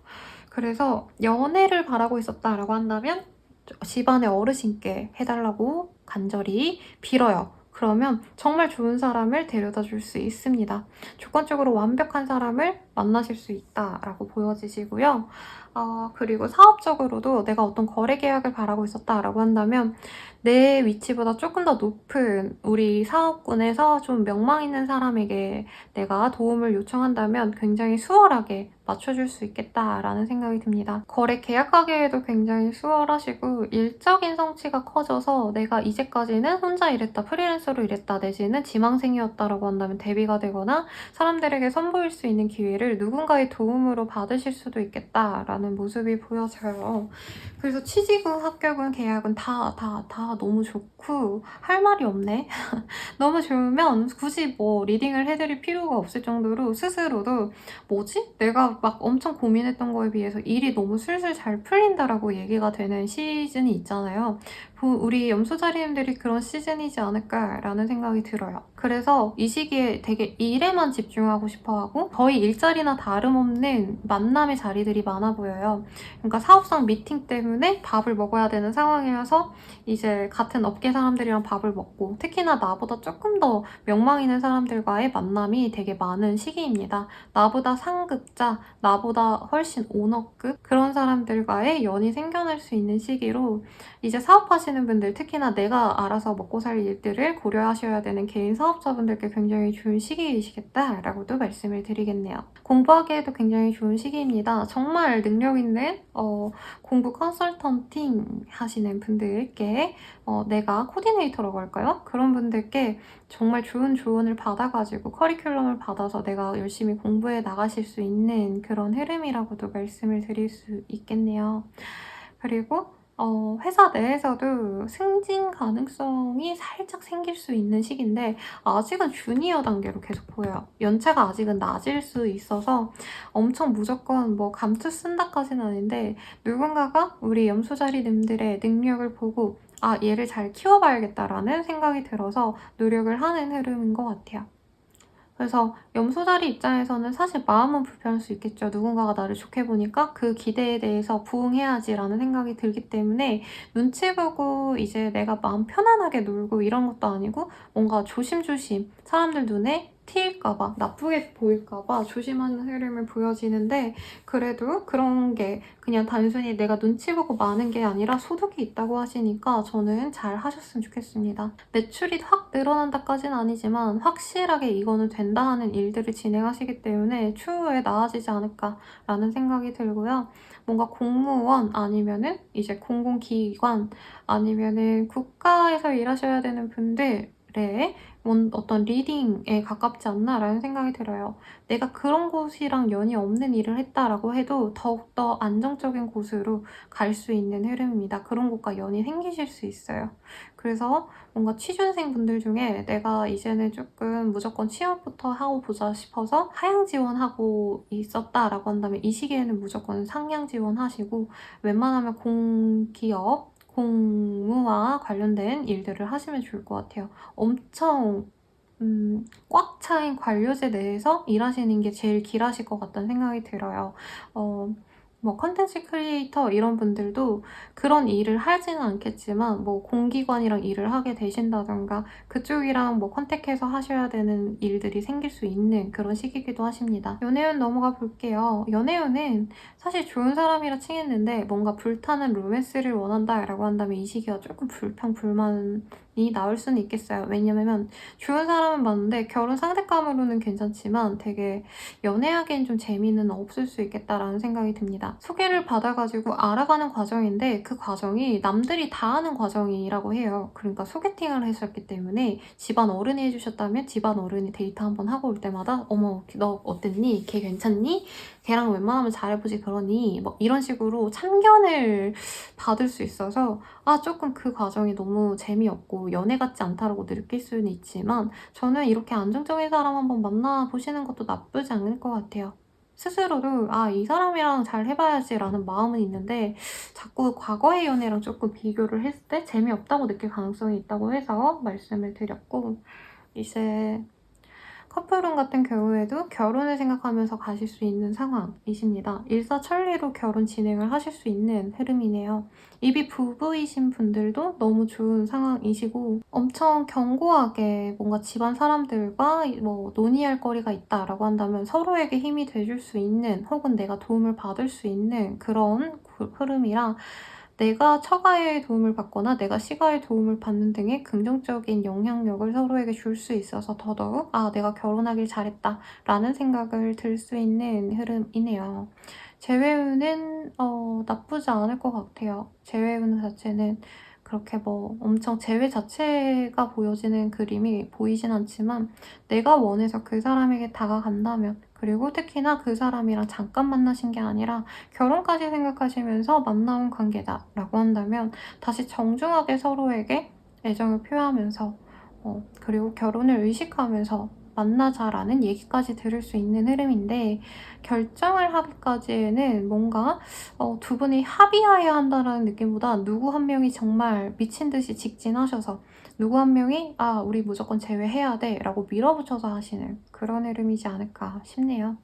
그래서 연애를 바라고 있었다라고 한다면 집안의 어르신께 해달라고 간절히 빌어요. 그러면 정말 좋은 사람을 데려다 줄 수 있습니다. 조건적으로 완벽한 사람을 만나실 수 있다라고 보여지시고요. 그리고 사업적으로도 내가 어떤 거래 계약을 바라고 있었다라고 한다면 내 위치보다 조금 더 높은 우리 사업군에서 좀 명망 있는 사람에게 내가 도움을 요청한다면 굉장히 수월하게 맞춰줄 수 있겠다라는 생각이 듭니다. 거래 계약하기에도 굉장히 수월하시고 일적인 성취가 커져서 내가 이제까지는 혼자 일했다, 프리랜서로 일했다 내지는 지망생이었다라고 한다면 대비가 되거나 사람들에게 선보일 수 있는 기회를 누군가의 도움으로 받으실 수도 있겠다라는 모습이 보여져요. 그래서 취직은, 합격은, 계약은 다 너무 좋고 할 말이 없네. 너무 좋으면 굳이 뭐 리딩을 해드릴 필요가 없을 정도로 스스로도 뭐지? 내가 막 엄청 고민했던 거에 비해서 일이 너무 술술 잘 풀린다라고 얘기가 되는 시즌이 있잖아요. 우리 염소자리님들이 그런 시즌이지 않을까라는 생각이 들어요. 그래서 이 시기에 되게 일에만 집중하고 싶어하고 거의 일자리나 다름없는 만남의 자리들이 많아 보여요. 그러니까 사업상 미팅 때문에 밥을 먹어야 되는 상황이어서 이제 같은 업계 사람들이랑 밥을 먹고 특히나 나보다 조금 더 명망 있는 사람들과의 만남이 되게 많은 시기입니다. 나보다 상급자, 나보다 훨씬 오너급 그런 사람들과의 연이 생겨날 수 있는 시기로 이제 사업하시는 분들, 특히나 내가 알아서 먹고 살 일들을 고려하셔야 되는 개인 사업자분들께 굉장히 좋은 시기이시겠다라고도 말씀을 드리겠네요. 공부하기에도 굉장히 좋은 시기입니다. 정말 능력 있는 공부 컨설턴팅 하시는 분들께 내가 코디네이터라고 할까요? 그런 분들께 정말 좋은 조언을 받아가지고 커리큘럼을 받아서 내가 열심히 공부해 나가실 수 있는 그런 흐름이라고도 말씀을 드릴 수 있겠네요. 그리고 회사 내에서도 승진 가능성이 살짝 생길 수 있는 시기인데 아직은 주니어 단계로 계속 보여요. 연차가 아직은 낮을 수 있어서 엄청 무조건 뭐 감투 쓴다까지는 아닌데 누군가가 우리 염소자리님들의 능력을 보고 얘를 잘 키워봐야겠다라는 생각이 들어서 노력을 하는 흐름인 것 같아요. 그래서 염소자리 입장에서는 사실 마음은 불편할 수 있겠죠. 누군가가 나를 좋게 보니까 그 기대에 대해서 부응해야지라는 생각이 들기 때문에 눈치 보고 이제 내가 마음 편안하게 놀고 이런 것도 아니고 뭔가 조심조심 사람들 눈에 튀일까봐, 나쁘게 보일까봐 조심하는 흐름을 보여지는데 그래도 그런 게 그냥 단순히 내가 눈치 보고 마는 게 아니라 소득이 있다고 하시니까 저는 잘 하셨으면 좋겠습니다. 매출이 확 늘어난다까지는 아니지만 확실하게 이거는 된다 하는 일들을 진행하시기 때문에 추후에 나아지지 않을까라는 생각이 들고요. 뭔가 공무원 아니면은 이제 공공기관 아니면은 국가에서 일하셔야 되는 분들의 어떤 리딩에 가깝지 않나라는 생각이 들어요. 내가 그런 곳이랑 연이 없는 일을 했다라고 해도 더욱더 안정적인 곳으로 갈 수 있는 흐름입니다. 그런 곳과 연이 생기실 수 있어요. 그래서 뭔가 취준생 분들 중에 내가 이제는 조금 무조건 취업부터 하고 보자 싶어서 하향 지원하고 있었다라고 한다면 이 시기에는 무조건 상향 지원하시고 웬만하면 공기업 공무와 관련된 일들을 하시면 좋을 것 같아요. 엄청 꽉 차인 관료제 내에서 일하시는 게 제일 길하실 것 같다는 생각이 들어요. 뭐 컨텐츠 크리에이터 이런 분들도 그런 일을 하지는 않겠지만 뭐 공기관이랑 일을 하게 되신다던가 그쪽이랑 뭐 컨택해서 하셔야 되는 일들이 생길 수 있는 그런 시기이기도 하십니다. 연애운 넘어가 볼게요. 연애운은 사실 좋은 사람이라 칭했는데 뭔가 불타는 로맨스를 원한다라고 한다면 이 시기가 조금 불평불만이 나올 수는 있겠어요. 왜냐면 좋은 사람은 맞는데 결혼 상대감으로는 괜찮지만 되게 연애하기엔 좀 재미는 없을 수 있겠다라는 생각이 듭니다. 소개를 받아가지고 알아가는 과정인데 그 과정이 남들이 다 하는 과정이라고 해요. 그러니까 소개팅을 하셨기 때문에 집안 어른이 해주셨다면 집안 어른이 데이트 한번 하고 올 때마다 어머 너 어땠니? 걔 괜찮니? 걔랑 웬만하면 잘해보지 그러니 뭐 이런 식으로 참견을 받을 수 있어서 조금 그 과정이 너무 재미없고 연애 같지 않다라고 느낄 수는 있지만 저는 이렇게 안정적인 사람 한번 만나보시는 것도 나쁘지 않을 것 같아요. 스스로도 이 사람이랑 잘 해봐야지 라는 마음은 있는데 자꾸 과거의 연애랑 조금 비교를 했을 때 재미없다고 느낄 가능성이 있다고 해서 말씀을 드렸고 이제 커플운 같은 경우에도 결혼을 생각하면서 가실 수 있는 상황이십니다. 일사천리로 결혼 진행을 하실 수 있는 흐름이네요. 이미 부부이신 분들도 너무 좋은 상황이시고 엄청 견고하게 뭔가 집안 사람들과 뭐 논의할 거리가 있다라고 한다면 서로에게 힘이 돼줄 수 있는 혹은 내가 도움을 받을 수 있는 그런 흐름이라 내가 처가의 도움을 받거나 내가 시가의 도움을 받는 등의 긍정적인 영향력을 서로에게 줄 수 있어서 더더욱 '아 내가 결혼하길 잘했다.'라는 생각을 들 수 있는 흐름이네요. 재회운은 나쁘지 않을 것 같아요. 재회운 자체는 그렇게 뭐 엄청 재회 자체가 보여지는 그림이 보이진 않지만 내가 원해서 그 사람에게 다가간다면, 그리고 특히나 그 사람이랑 잠깐 만나신 게 아니라 결혼까지 생각하시면서 만나온 관계다라고 한다면 다시 정중하게 서로에게 애정을 표하면서 그리고 결혼을 의식하면서 만나자라는 얘기까지 들을 수 있는 흐름인데, 결정을 하기까지에는 뭔가 두 분이 합의하여야 한다는 느낌보다 누구 한 명이 정말 미친 듯이 직진하셔서 누구 한 명이 '아 우리 무조건 제외해야 돼.'라고 밀어붙여서 하시는 그런 흐름이지 않을까 싶네요.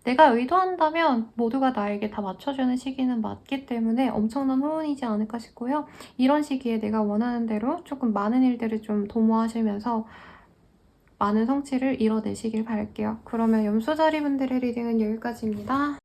내가 의도한다면 모두가 나에게 다 맞춰주는 시기는 맞기 때문에 엄청난 호운이지 않을까 싶고요. 이런 시기에 내가 원하는 대로 조금 많은 일들을 좀 도모하시면서 많은 성취를 이뤄내시길 바랄게요. 그러면 염소자리분들의 리딩은 여기까지입니다.